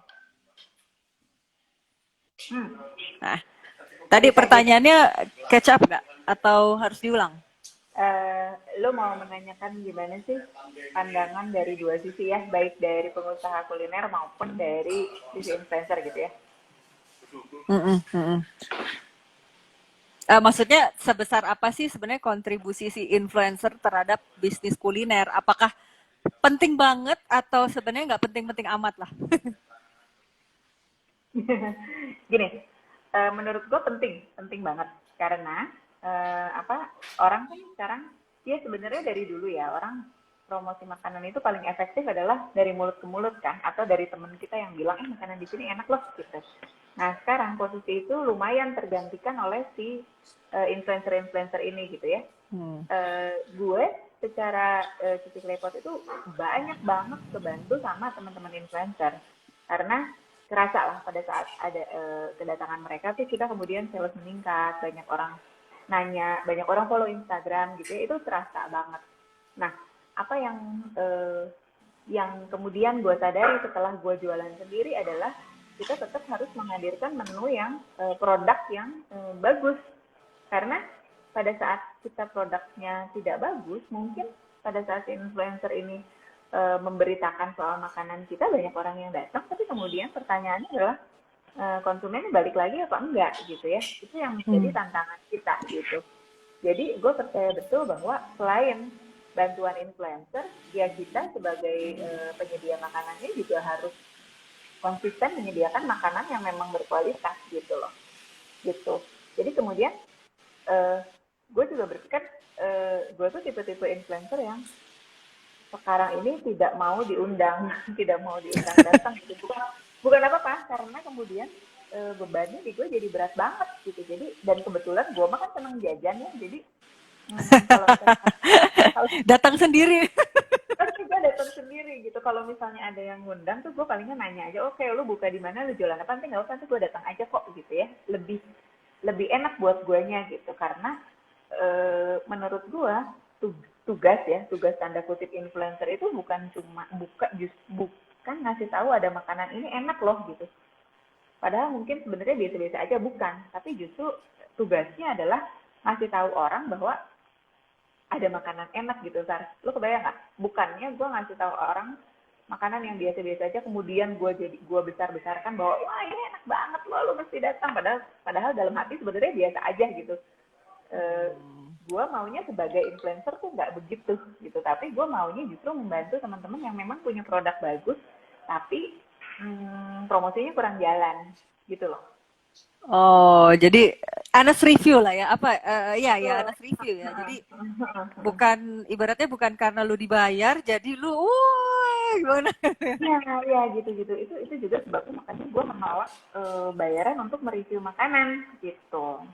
Hmm. Nah, tadi Sarita gini, pertanyaannya catch up nggak? Atau harus diulang? lo mau menanyakan gimana sih pandangan dari dua sisi ya, baik dari pengusaha kuliner maupun dari sisi influencer gitu ya? Mm-mm, mm-mm. Maksudnya sebesar apa sih sebenarnya kontribusi si influencer terhadap bisnis kuliner? Apakah penting banget atau sebenarnya nggak penting-penting amat lah? Gini, menurut gue penting, penting banget karena apa orang kan sekarang dia sebenarnya dari dulu ya orang promosi makanan itu paling efektif adalah dari mulut ke mulut kan atau dari teman kita yang bilang makanan di sini enak loh gitu. Nah sekarang posisi itu lumayan tergantikan oleh si influencer-influencer ini gitu ya. Hmm. Gue secara Cici Klepot itu banyak banget kebantu sama teman-teman influencer karena kerasa lah pada saat ada kedatangan mereka tuh kita kemudian sales meningkat, banyak orang nanya, banyak orang follow Instagram gitu ya, itu terasa banget. Nah, apa yang kemudian gue sadari setelah gue jualan sendiri adalah kita tetap harus menghadirkan menu yang produk yang bagus karena pada saat kita produknya tidak bagus, mungkin pada saat influencer ini memberitakan soal makanan kita, banyak orang yang datang, tapi kemudian pertanyaannya adalah konsumennya balik lagi apa enggak gitu ya. Itu yang menjadi Hmm. tantangan kita gitu. Jadi gue percaya betul bahwa selain bantuan influencer, ya kita sebagai penyedia makanannya juga harus konsisten menyediakan makanan yang memang berkualitas gitu loh. Gitu. Jadi kemudian uh, gue juga berpikir gue tuh tipe-tipe influencer yang sekarang ini tidak mau diundang, tidak mau diundang datang gitu. Bukan apa-apa, karena kemudian bebannya di gue jadi berat banget gitu. Jadi dan kebetulan gue mah kan seneng jajan ya, jadi kalau misalnya kalau Datang sendiri. pasti gue datang sendiri gitu. Kalau misalnya ada yang ngundang tuh gue palingnya nanya aja, oke lu buka di mana, lu jualan apa, nanti nggak usah, nanti gue datang aja kok gitu ya. Lebih lebih enak buat guanya gitu karena menurut gua tugas ya tugas tanda kutip influencer itu bukan cuma bukan ngasih tahu ada makanan ini enak loh gitu padahal mungkin sebenarnya biasa-biasa aja bukan tapi justru tugasnya adalah ngasih tahu orang bahwa ada makanan enak gitu Sar lu kebayang nggak bukannya gua ngasih tahu orang makanan yang biasa-biasa aja kemudian gua besar-besarkan bahwa wah ini enak banget loh lu mesti datang padahal padahal dalam hati sebenarnya biasa aja gitu eh, gue maunya sebagai influencer tuh nggak begitu gitu tapi gue maunya justru membantu teman-teman yang memang punya produk bagus tapi promosinya kurang jalan gitu loh. Oh, jadi honest review lah ya. Apa? Ya, ya Betul. honest review ya. Jadi bukan ibaratnya bukan karena lu dibayar, jadi lu, wah gimana? Ya, ya gitu-gitu itu juga sebabnya makanya gue menolak bayaran untuk mereview makanan gitu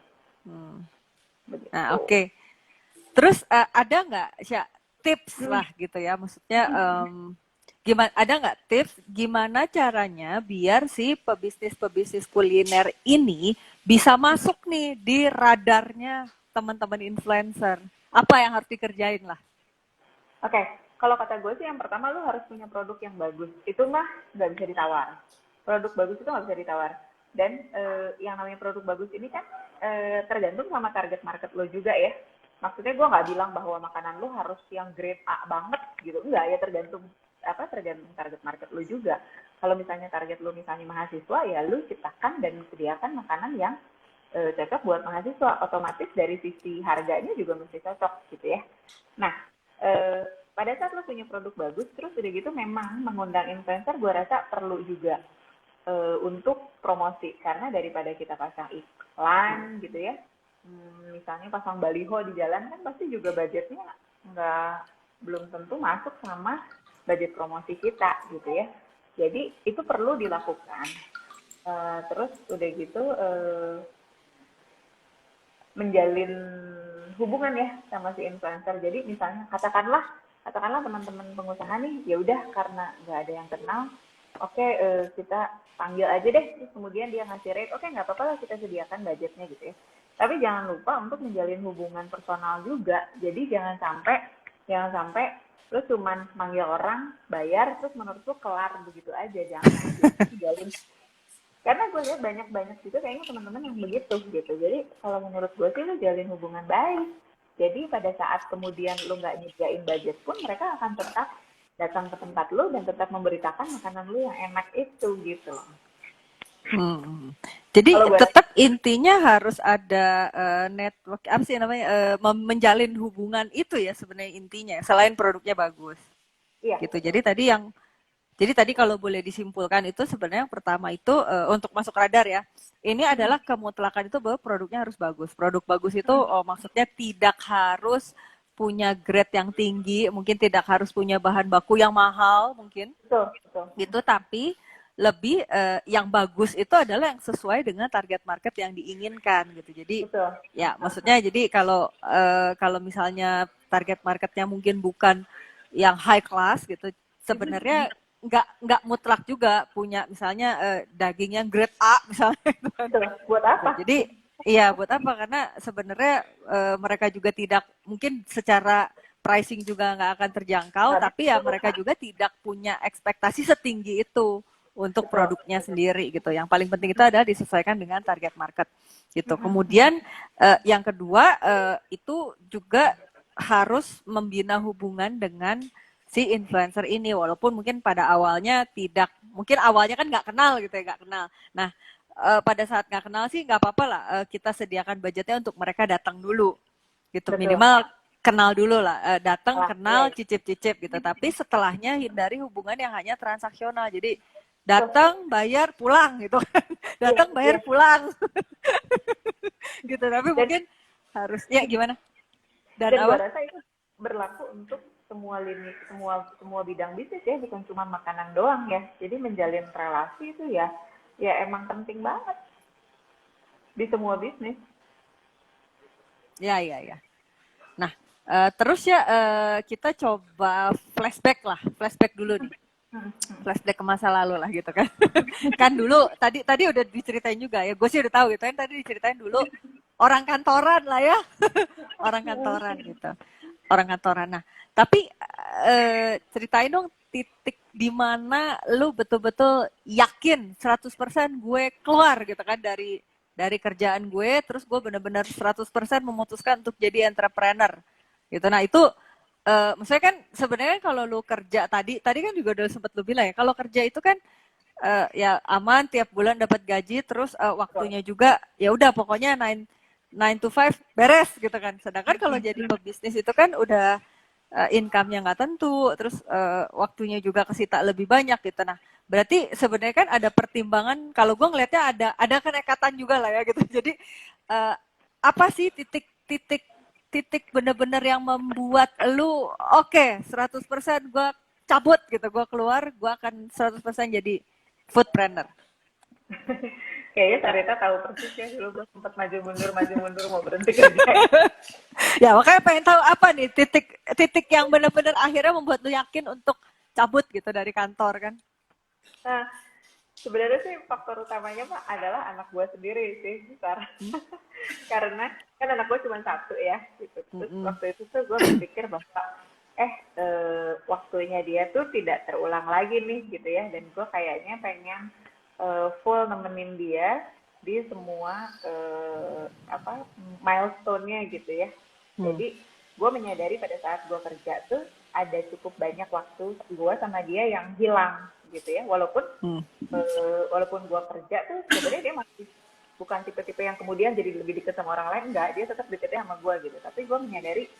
Hmm. Nah, begitu. oke. Terus ada nggak, Sya, tips lah gitu ya? Maksudnya gimana? Ada nggak tips gimana caranya biar si pebisnis-pebisnis kuliner ini bisa masuk nih di radarnya teman-teman influencer? Apa yang harus dikerjain lah? Oke, kalau kata gue sih yang pertama lu harus punya produk yang bagus. Itu mah nggak bisa ditawar. Produk bagus itu nggak bisa ditawar. Dan yang namanya produk bagus ini kan tergantung sama target market lo juga ya. Maksudnya gue nggak bilang bahwa makanan lo harus yang grade A banget gitu. Enggak ya tergantung tergantung target market lo juga. Kalau misalnya target lo misalnya mahasiswa ya lu ciptakan dan sediakan makanan yang cocok buat mahasiswa. Otomatis dari sisi harganya juga mesti cocok gitu ya. Nah, pada saat lo punya produk bagus, terus udah gitu memang mengundang influencer gue rasa perlu juga untuk promosi. Karena daripada kita pasang iklan gitu ya, misalnya pasang baliho di jalan kan pasti juga budgetnya nggak belum tentu masuk sama budget promosi kita gitu ya. Jadi itu perlu dilakukan. Terus udah gitu menjalin hubungan ya sama si influencer. Jadi misalnya katakanlah teman-teman pengusaha nih ya udah karena nggak ada yang kenal oke, kita panggil aja deh, terus kemudian dia ngasih rate, oke nggak apa-apa lah kita sediakan budgetnya gitu ya. Tapi jangan lupa untuk menjalin hubungan personal juga. Jadi jangan sampai lu cuman manggil orang, bayar, terus menurut lu kelar begitu aja. Jangan. Jadi jalin. Karena gue lihat banyak-banyak juga kayaknya teman-teman yang begitu gitu. Jadi kalau menurut gue sih lu jalin hubungan baik. Jadi pada saat kemudian lu nggak nyediain budget pun mereka akan tetap datang ke tempat lu dan tetap memberitakan makanan lu yang enak itu gitu. Hmm. Jadi Kalau gue tetap intinya harus ada network apa sih namanya menjalin hubungan itu ya sebenarnya intinya selain produknya bagus iya gitu. betul. Jadi tadi kalau boleh disimpulkan itu sebenarnya yang pertama itu untuk masuk radar ya. Ini adalah kemutlakan itu bahwa produknya harus bagus. Produk bagus itu maksudnya tidak harus punya grade yang tinggi, mungkin tidak harus punya bahan baku yang mahal mungkin Betul, betul. gitu, tapi lebih yang bagus itu adalah yang sesuai dengan target market yang diinginkan gitu. Jadi Betul. ya maksudnya jadi kalau misalnya target marketnya mungkin bukan yang high class gitu, sebenarnya nggak mutlak juga punya misalnya daging yang grade A misalnya gitu kan. Betul. Buat apa? Jadi iya buat apa? Karena sebenarnya mereka juga tidak mungkin secara pricing juga nggak akan terjangkau, Nah, tapi ya mereka juga tidak punya ekspektasi setinggi itu untuk betul. produknya sendiri gitu. Yang paling penting itu adalah disesuaikan dengan target market gitu. Kemudian yang kedua itu juga harus membina hubungan dengan si influencer ini, walaupun mungkin pada awalnya tidak, mungkin awalnya kan nggak kenal gitu ya, nggak kenal. Nah pada saat nggak kenal sih nggak apa-apa lah kita sediakan budgetnya untuk mereka datang dulu gitu, Betul. minimal kenal dulu lah, datang Salah. Iya, kenal iya. cicip-cicip gitu, tapi setelahnya hindari hubungan yang hanya transaksional. Jadi Betul. datang bayar pulang gitu kan, Iya, datang bayar iya. pulang gitu, tapi Dan mungkin harus ya gimana dan dan gue apa. rasa itu berlaku untuk semua lini, semua bidang bisnis ya, bukan cuma makanan doang ya. Jadi menjalin relasi itu ya emang penting banget di semua bisnis. Ya ya ya. Nah terus ya kita coba flashback dulu nih, flashback ke masa lalu lah gitu kan. Kan dulu tadi udah diceritain juga ya, gue sih udah tahu gitu kan, tadi diceritain dulu orang kantoran lah ya. Orang kantoran gitu, orang kantoran. Nah tapi ceritain dong titik di mana lu betul-betul yakin 100% gue keluar gitu kan dari kerjaan gue, terus gue benar-benar 100% memutuskan untuk jadi entrepreneur gitu. Nah itu maksudnya kan sebenarnya kalau lu kerja tadi kan juga udah sempat lu bilang ya, kalau kerja itu kan ya aman, tiap bulan dapat gaji, terus waktunya juga ya udah pokoknya 9 to 5 beres gitu kan. Sedangkan kalau jadi pebisnis itu kan udah income-nya nggak tentu, terus waktunya juga kesita lebih banyak gitu. Nah, berarti sebenarnya kan ada pertimbangan. Kalau gue ngelihatnya ada kenekatan juga lah ya gitu. Jadi apa sih titik bener-bener yang membuat lu oke, 100% gue cabut gitu, gue keluar, gue akan 100% jadi foodpreneur. Kayaknya Sarita tahu persis ya, dulu gue sempat maju mundur mau berhenti kerja. Ya makanya pengen tahu apa nih titik yang benar-benar akhirnya membuat lu yakin untuk cabut gitu dari kantor kan. Nah, sebenarnya sih faktor utamanya Pak adalah anak gue sendiri sih, Sarah. Karena kan anak gue cuma satu ya, gitu. Terus Mm-mm. waktu itu tuh gue berpikir bahwa waktunya dia tuh tidak terulang lagi nih gitu ya, dan gue kayaknya pengen full nemenin dia di semua milestone-nya gitu ya. Hmm. Jadi gue menyadari pada saat gue kerja tuh ada cukup banyak waktu gue sama dia yang hilang gitu ya. Hmm. Walaupun gue kerja tuh sebenarnya dia masih bukan tipe-tipe yang kemudian jadi lebih dekat sama orang lain, enggak, dia tetap deketnya sama gue gitu. Tapi gue menyadari,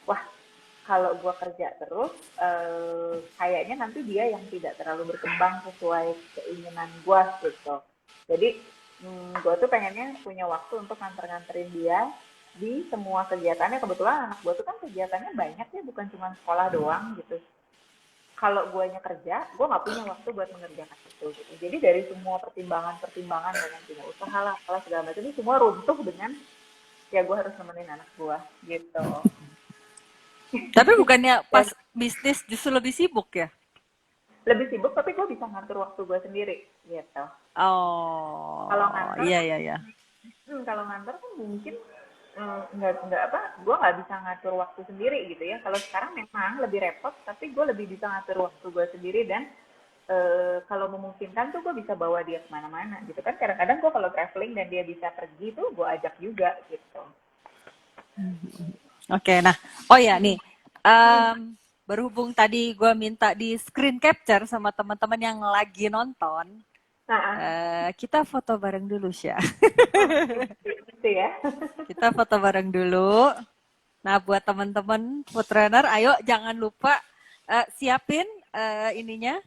wah kalau gue kerja terus kayaknya nanti dia yang tidak terlalu berkembang sesuai keinginan gue gitu. Jadi gue tuh pengennya punya waktu untuk nganter-nganterin dia di semua kegiatannya. Kebetulan anak gue tuh kan kegiatannya banyak ya, bukan cuma sekolah doang gitu. Kalau guanya kerja, gue nggak punya waktu buat mengerjakan itu gitu. Jadi dari semua pertimbangan dengan punya usaha lah, apalah segala macam, ini semua runtuh dengan ya gue harus nemenin anak gue gitu. Tapi bukannya Dan pas bisnis justru lebih sibuk ya? lebih sibuk tapi gue bisa ngatur waktu gue sendiri gitu. Kalau Oh, ngantor iya kan, iya iya. kalau ngantor kan mungkin nggak apa, gue nggak bisa ngatur waktu sendiri gitu ya. Kalau sekarang memang lebih repot, tapi gue lebih bisa ngatur waktu gue sendiri dan kalau memungkinkan tuh gue bisa bawa dia kemana-mana gitu kan. Kadang-kadang gue kalau traveling dan dia bisa pergi tuh gue ajak juga gitu. Oke, nah, oh ya nih, berhubung tadi gue minta di screen capture sama teman-teman yang lagi nonton, Nah, kita foto bareng dulu, Syah. oh, gitu ya. Kita foto bareng dulu. Nah, buat teman-teman food runner, ayo jangan lupa siapin ininya,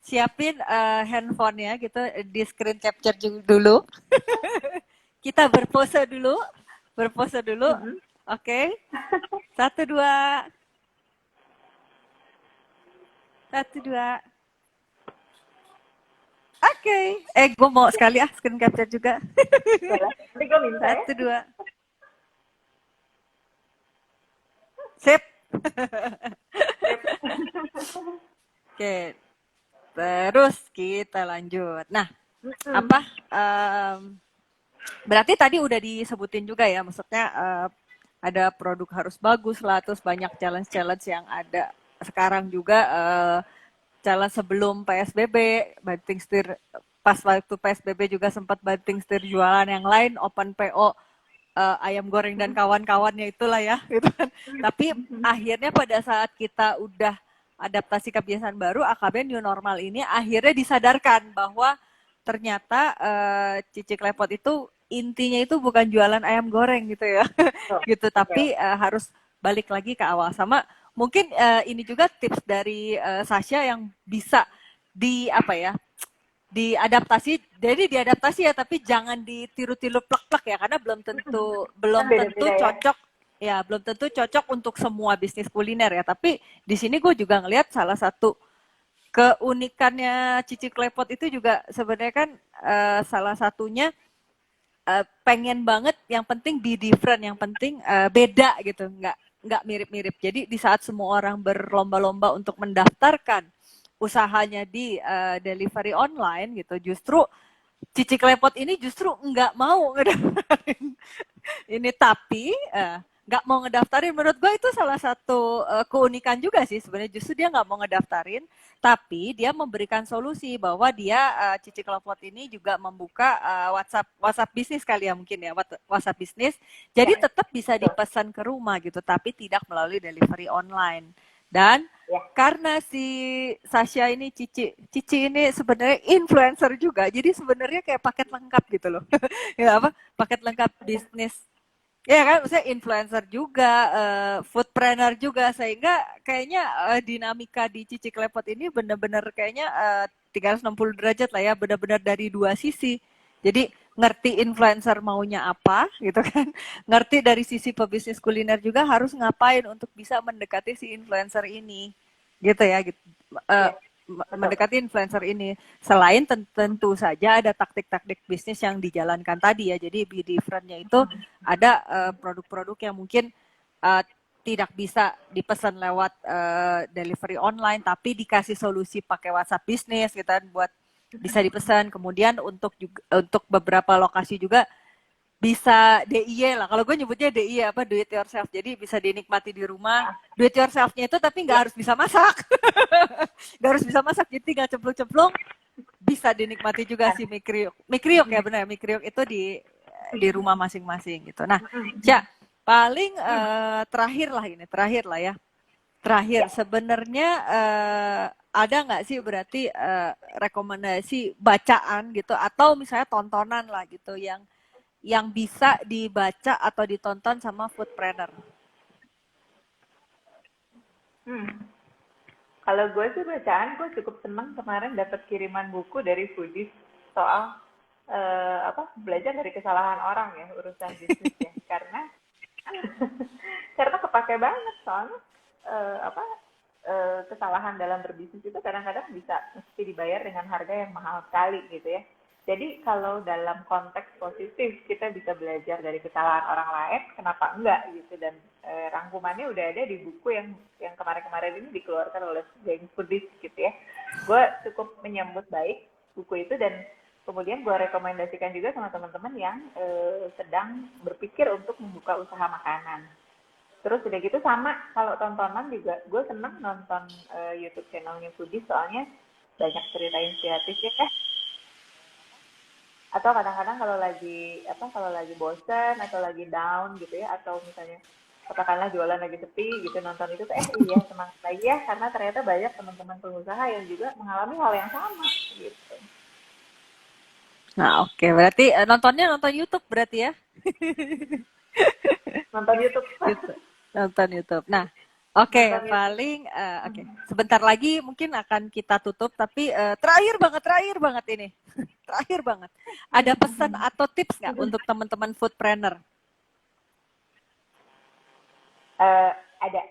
siapin handphonenya gitu di screen capture dulu. Kita berpose dulu. Oke, satu dua, satu dua. Oke, gue mau sekali screen capture juga. Boleh. Nanti gue minta ya. Satu dua, sip. Oke, terus kita lanjut. Nah, apa? Berarti tadi udah disebutin juga ya, maksudnya ada produk harus bagus lah, terus banyak challenge-challenge yang ada sekarang juga challenge sebelum PSBB, banting setir pas waktu PSBB juga sempat banting setir jualan yang lain, open PO ayam goreng dan kawan-kawannya itulah ya, gitu kan. Tapi akhirnya pada saat kita udah adaptasi kebiasaan baru, AKB New Normal ini akhirnya disadarkan bahwa ternyata Cici Klepot itu intinya itu bukan jualan ayam goreng gitu ya, gitu. Tapi harus balik lagi ke awal. Sama mungkin ini juga tips dari Sasha yang bisa di apa ya, diadaptasi, jadi diadaptasi ya, tapi jangan ditiru-tiru plek-plek ya, karena belum Kan tentu beda-beda ya. cocok ya, belum tentu cocok untuk semua bisnis kuliner ya. Tapi di sini gue juga ngelihat salah satu keunikannya Cici Klepot itu juga sebenarnya kan salah satunya pengen banget, yang penting be different, yang penting beda gitu, nggak mirip-mirip. Jadi di saat semua orang berlomba-lomba untuk mendaftarkan usahanya di delivery online gitu, justru Cici Klepot ini justru nggak mau ngedaftarin ini, tapi nggak mau ngedaftarin, menurut gue itu salah satu keunikan juga sih sebenarnya. Justru dia nggak mau ngedaftarin, tapi dia memberikan solusi bahwa dia Cici Klepot ini juga membuka WhatsApp bisnis kali ya, mungkin ya, WhatsApp bisnis, jadi Ya, tetap bisa betul. dipesan ke rumah gitu, tapi tidak melalui delivery online. Dan Ya. karena si Sasha ini Cici ini sebenarnya influencer juga, jadi sebenarnya kayak paket lengkap gitu loh. Ya apa? Paket lengkap bisnis. Ya kan, maksudnya influencer juga, foodpreneur juga, sehingga kayaknya dinamika di Cici Klepot ini benar-benar kayaknya 360 derajat lah ya, benar-benar dari dua sisi. Jadi ngerti influencer maunya apa gitu kan, ngerti dari sisi pebisnis kuliner juga harus ngapain untuk bisa mendekati si influencer ini, gitu ya, gitu. Eh, Ya, betul. Mendekati influencer ini. Selain tentu saja ada taktik-taktik bisnis yang dijalankan tadi ya. Jadi be different-nya itu ada produk-produk yang mungkin uh, tidak bisa dipesan lewat delivery online, tapi dikasih solusi pakai WhatsApp bisnis gitu kan, buat bisa dipesan. Kemudian untuk beberapa lokasi juga bisa DIY lah. Kalau gue nyebutnya DIY, apa, do it yourself. Jadi bisa dinikmati di rumah. Do it yourself-nya itu tapi nggak Ya. harus bisa masak. Nggak harus bisa masak, jadi tinggal cemplung-cemplung, bisa dinikmati juga si mie kriuk. Mie kriuk ya, benar, mie kriuk itu di rumah masing-masing gitu. Nah, Cak, paling terakhir lah ya. Terakhir, Ya. sebenarnya ada nggak sih berarti rekomendasi bacaan gitu, atau misalnya tontonan lah gitu yang bisa dibaca atau ditonton sama foodpreneur? Hmm. Kalau gue sih bacaan, gue cukup seneng kemarin dapat kiriman buku dari Foodies soal apa, belajar dari kesalahan orang ya, urusan bisnis ya. Karena karena kepake banget soalnya apa, kesalahan dalam berbisnis itu kadang-kadang bisa mesti dibayar dengan harga yang mahal sekali gitu ya. Jadi kalau dalam konteks positif kita bisa belajar dari kesalahan orang lain, kenapa enggak gitu. Dan rangkumannya udah ada di buku yang kemarin-kemarin ini dikeluarkan oleh James Foodies gitu ya. Gue cukup menyambut baik buku itu, dan kemudian gue rekomendasikan juga sama teman-teman yang sedang berpikir untuk membuka usaha makanan. Terus udah gitu sama kalau tontonan juga, gue seneng nonton YouTube channelnya Foodies, soalnya banyak cerita inspiratif ya. Atau kadang-kadang kalau lagi bosen atau lagi down gitu ya, atau misalnya katakanlah jualan lagi sepi gitu, nonton itu tuh iya semangat lagi ya, karena ternyata banyak teman-teman pengusaha yang juga mengalami hal yang sama gitu. Nah, oke. Berarti nontonnya nonton YouTube berarti ya? Nonton YouTube. YouTube. Nonton YouTube. Nah, oke, Nonton YouTube. paling oke. Sebentar lagi mungkin akan kita tutup, tapi terakhir banget ini. Terakhir banget. Ada pesan atau tips nggak untuk teman-teman foodpreneur? Ada.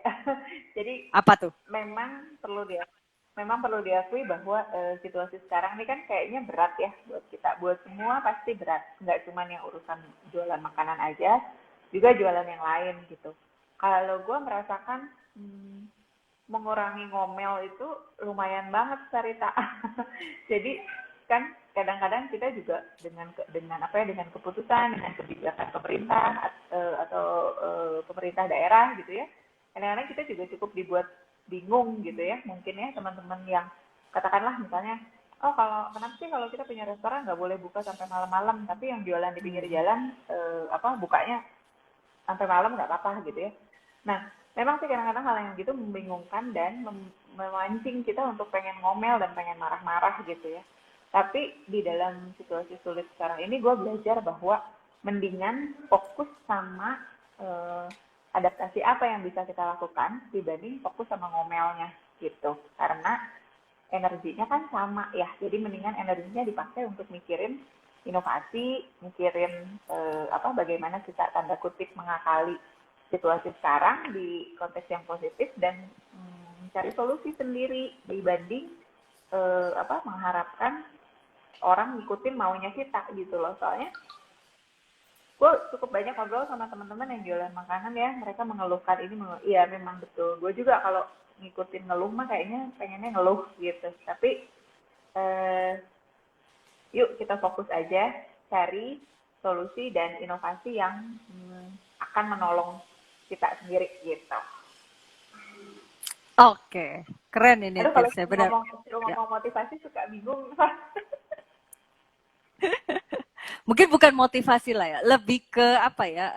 Jadi Apa tuh? memang perlu diakui bahwa situasi sekarang ini kan kayaknya berat ya buat kita, buat semua pasti berat, nggak cuma yang urusan jualan makanan aja, juga jualan yang lain gitu. Kalau gue merasakan mengurangi ngomel itu lumayan banget, Sarita. Jadi kan kadang-kadang kita juga dengan keputusan, dengan kebijakan pemerintah atau pemerintah daerah gitu ya, kadang-kadang kita juga cukup dibuat bingung gitu ya, mungkin ya teman-teman yang katakanlah misalnya, oh kenapa sih kalau kita punya restoran nggak boleh buka sampai malam-malam, tapi yang jualan di pinggir jalan bukanya sampai malam nggak apa-apa gitu ya. Nah, memang sih kadang-kadang hal yang gitu membingungkan dan memancing kita untuk pengen ngomel dan pengen marah-marah gitu ya. Tapi di dalam situasi sulit sekarang ini gue belajar bahwa mendingan fokus sama adaptasi apa yang bisa kita lakukan dibanding fokus sama ngomelnya gitu. Karena energinya kan sama ya, jadi mendingan energinya dipakai untuk mikirin inovasi, mikirin bagaimana kita tanda kutip mengakali situasi sekarang di konteks yang positif dan mencari solusi sendiri dibanding mengharapkan orang ngikutin maunya kita gitu loh. Soalnya gue cukup banyak ngobrol sama teman-teman yang jualan makanan ya, mereka mengeluhkan ini, iya memang betul. Gue juga kalau ngikutin ngeluh mah kayaknya pengennya ngeluh gitu. Tapi yuk kita fokus aja cari solusi dan inovasi yang akan menolong kita sendiri gitu. Oke, keren ini Aduh, kalau tipsnya, benar. ngomong motivasi suka bingung. Mungkin bukan motivasi lah ya, lebih ke apa ya,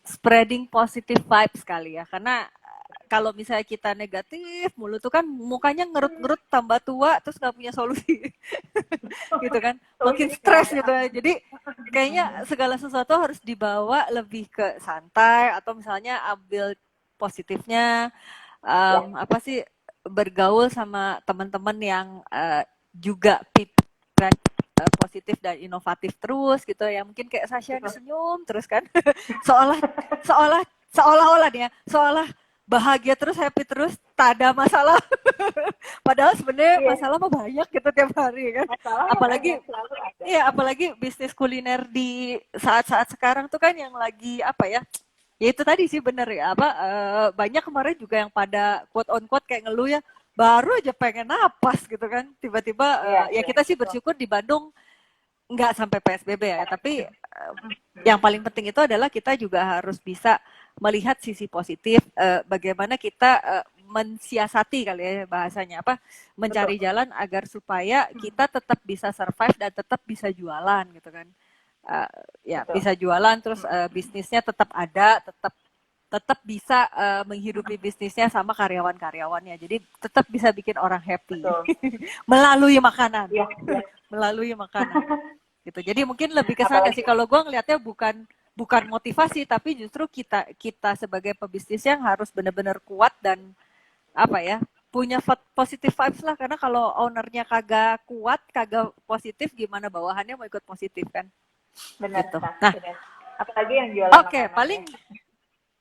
spreading positive vibes kali ya. Karena kalau misalnya kita negatif mulu tuh kan mukanya ngerut-ngerut tambah tua terus nggak punya solusi. Gitu kan, makin stres gitu ya. Jadi kayaknya segala sesuatu harus dibawa lebih ke santai, atau misalnya ambil positifnya, apa sih, bergaul sama teman-teman yang juga pikiran positif dan inovatif terus gitu ya. Mungkin kayak Sasha nih senyum terus kan, seolah-olah nih ya, seolah bahagia terus, happy terus, tak ada masalah. Padahal sebenarnya masalah mah banyak gitu tiap hari kan. Apalagi bisnis kuliner di saat-saat sekarang tuh kan yang lagi apa ya? Ya itu tadi sih bener ya, banyak kemarin juga yang pada quote on quote kayak ngeluh ya, baru aja pengen napas gitu kan, tiba-tiba ya kita sih bersyukur di Bandung nggak sampai PSBB ya, tapi yang paling penting itu adalah kita juga harus bisa melihat sisi positif, bagaimana kita mensiasati kali ya bahasanya, mencari jalan agar supaya kita tetap bisa survive dan tetap bisa jualan gitu kan. Bisa jualan terus bisnisnya tetap ada, tetap bisa menghidupi bisnisnya sama karyawan-karyawannya. Jadi tetap bisa bikin orang happy melalui makanan. Melalui makanan. Gitu. Jadi mungkin lebih ke sana sih, kalau gue ngelihatnya bukan motivasi, tapi justru kita sebagai pebisnis yang harus benar-benar kuat dan punya positive vibes lah, karena kalau ownernya kagak kuat, kagak positif, gimana bawahannya mau ikut positif kan? Benar. Gitu. Nah, apalagi yang jualan makanan. Paling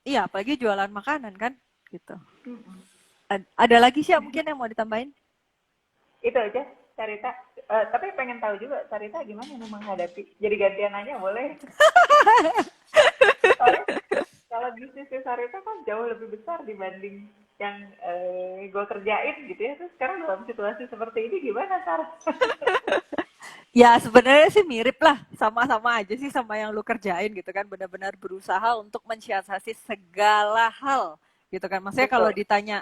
iya, apalagi jualan makanan kan, gitu. Ada lagi sih mungkin yang mau ditambahin? Itu aja, Sarita. Tapi pengen tahu juga, Sarita gimana menghadapi? Jadi gantian nanya boleh? kalau bisnis Sarita kan jauh lebih besar dibanding yang gue kerjain gitu ya. Terus sekarang dalam situasi seperti ini gimana, Sar? Ya sebenarnya sih mirip lah, sama-sama aja sih sama yang lu kerjain gitu kan, benar-benar berusaha untuk mensiasati segala hal gitu kan. Maksudnya kalau Betul. ditanya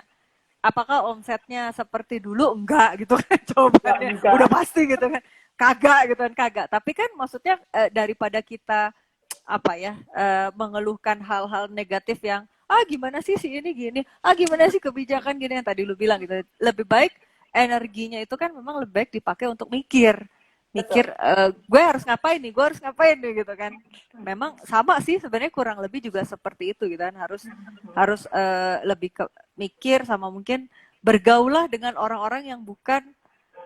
apakah omsetnya seperti dulu, enggak gitu kan Enggak jawabannya, juga. udah pasti gitu kan, kagak gitu kan, kagak. Tapi kan maksudnya daripada kita apa ya, mengeluhkan hal-hal negatif yang gimana sih si ini gini, gimana sih kebijakan gini yang tadi lu bilang gitu, lebih baik energinya itu kan memang lebih baik dipakai untuk mikir mikir Betul. gue harus ngapain nih, gue harus ngapain nih gitu kan. Memang sama sih sebenarnya, kurang lebih juga seperti itu gitu kan, harus harus lebih ke mikir, sama mungkin bergaulah dengan orang-orang yang bukan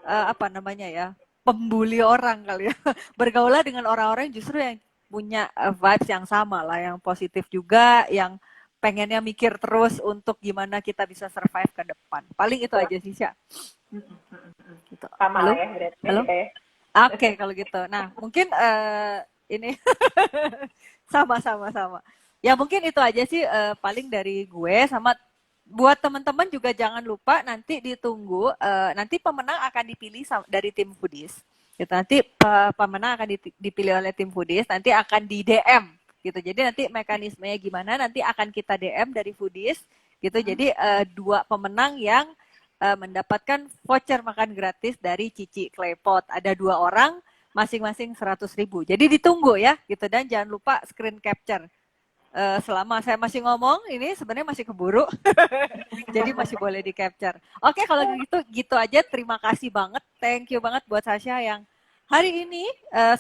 apa namanya ya, pembuli orang kali ya. Bergaulah dengan orang-orang justru yang punya vibes yang sama lah, yang positif juga, yang pengennya mikir terus untuk gimana kita bisa survive ke depan. Paling itu Betul. aja sih, Sya. Gitu. Sama lah Halo? ya berarti ya Halo? kita ya. Oke, kalau gitu. Nah, mungkin ini sama-sama sama. Ya mungkin itu aja sih paling dari gue, sama buat teman-teman juga jangan lupa nanti ditunggu, nanti pemenang akan dipilih dari tim Foodies. Gitu. Nanti pemenang akan dipilih oleh tim Foodies, nanti akan di DM gitu. Jadi nanti mekanismenya gimana, nanti akan kita DM dari Foodies gitu. Jadi dua pemenang yang mendapatkan voucher makan gratis dari Cici Claypot. Ada 2 orang, masing-masing 100.000. Jadi ditunggu ya, gitu. Dan jangan lupa screen capture. Selama saya masih ngomong, ini sebenarnya masih keburu. Jadi masih boleh di capture. Oke, kalau gitu, gitu aja. Terima kasih banget. Thank you banget buat Sasha yang hari ini,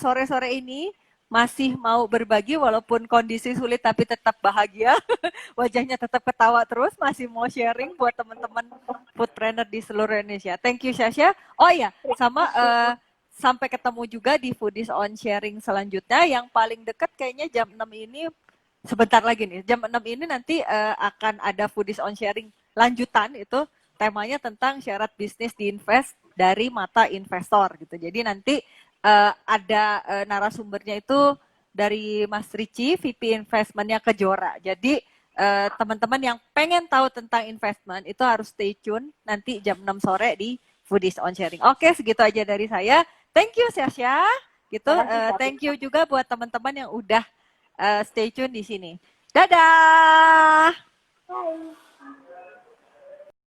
sore-sore ini, masih mau berbagi walaupun kondisi sulit tapi tetap bahagia. Wajahnya tetap ketawa terus, masih mau sharing buat teman-teman foodpreneur di seluruh Indonesia. Thank you Sasha. Oh iya, sama sampai ketemu juga di Foodies on Sharing selanjutnya, yang paling dekat kayaknya jam 6 ini, sebentar lagi nih. Jam 6 ini nanti akan ada Foodies on Sharing lanjutan, itu temanya tentang syarat bisnis di invest dari mata investor gitu. Jadi nanti ada narasumbernya itu dari Mas Ricci, VP Investmentnya Kejora. Jadi teman-teman yang pengen tahu tentang investment itu harus stay tune nanti jam 6 sore di Foodies on Sharing. Oke, segitu aja dari saya. Thank you Sasha. Gitu. Makasih, Thank Sarita. you juga buat teman-teman yang udah stay tune di sini. Dadah. Bye.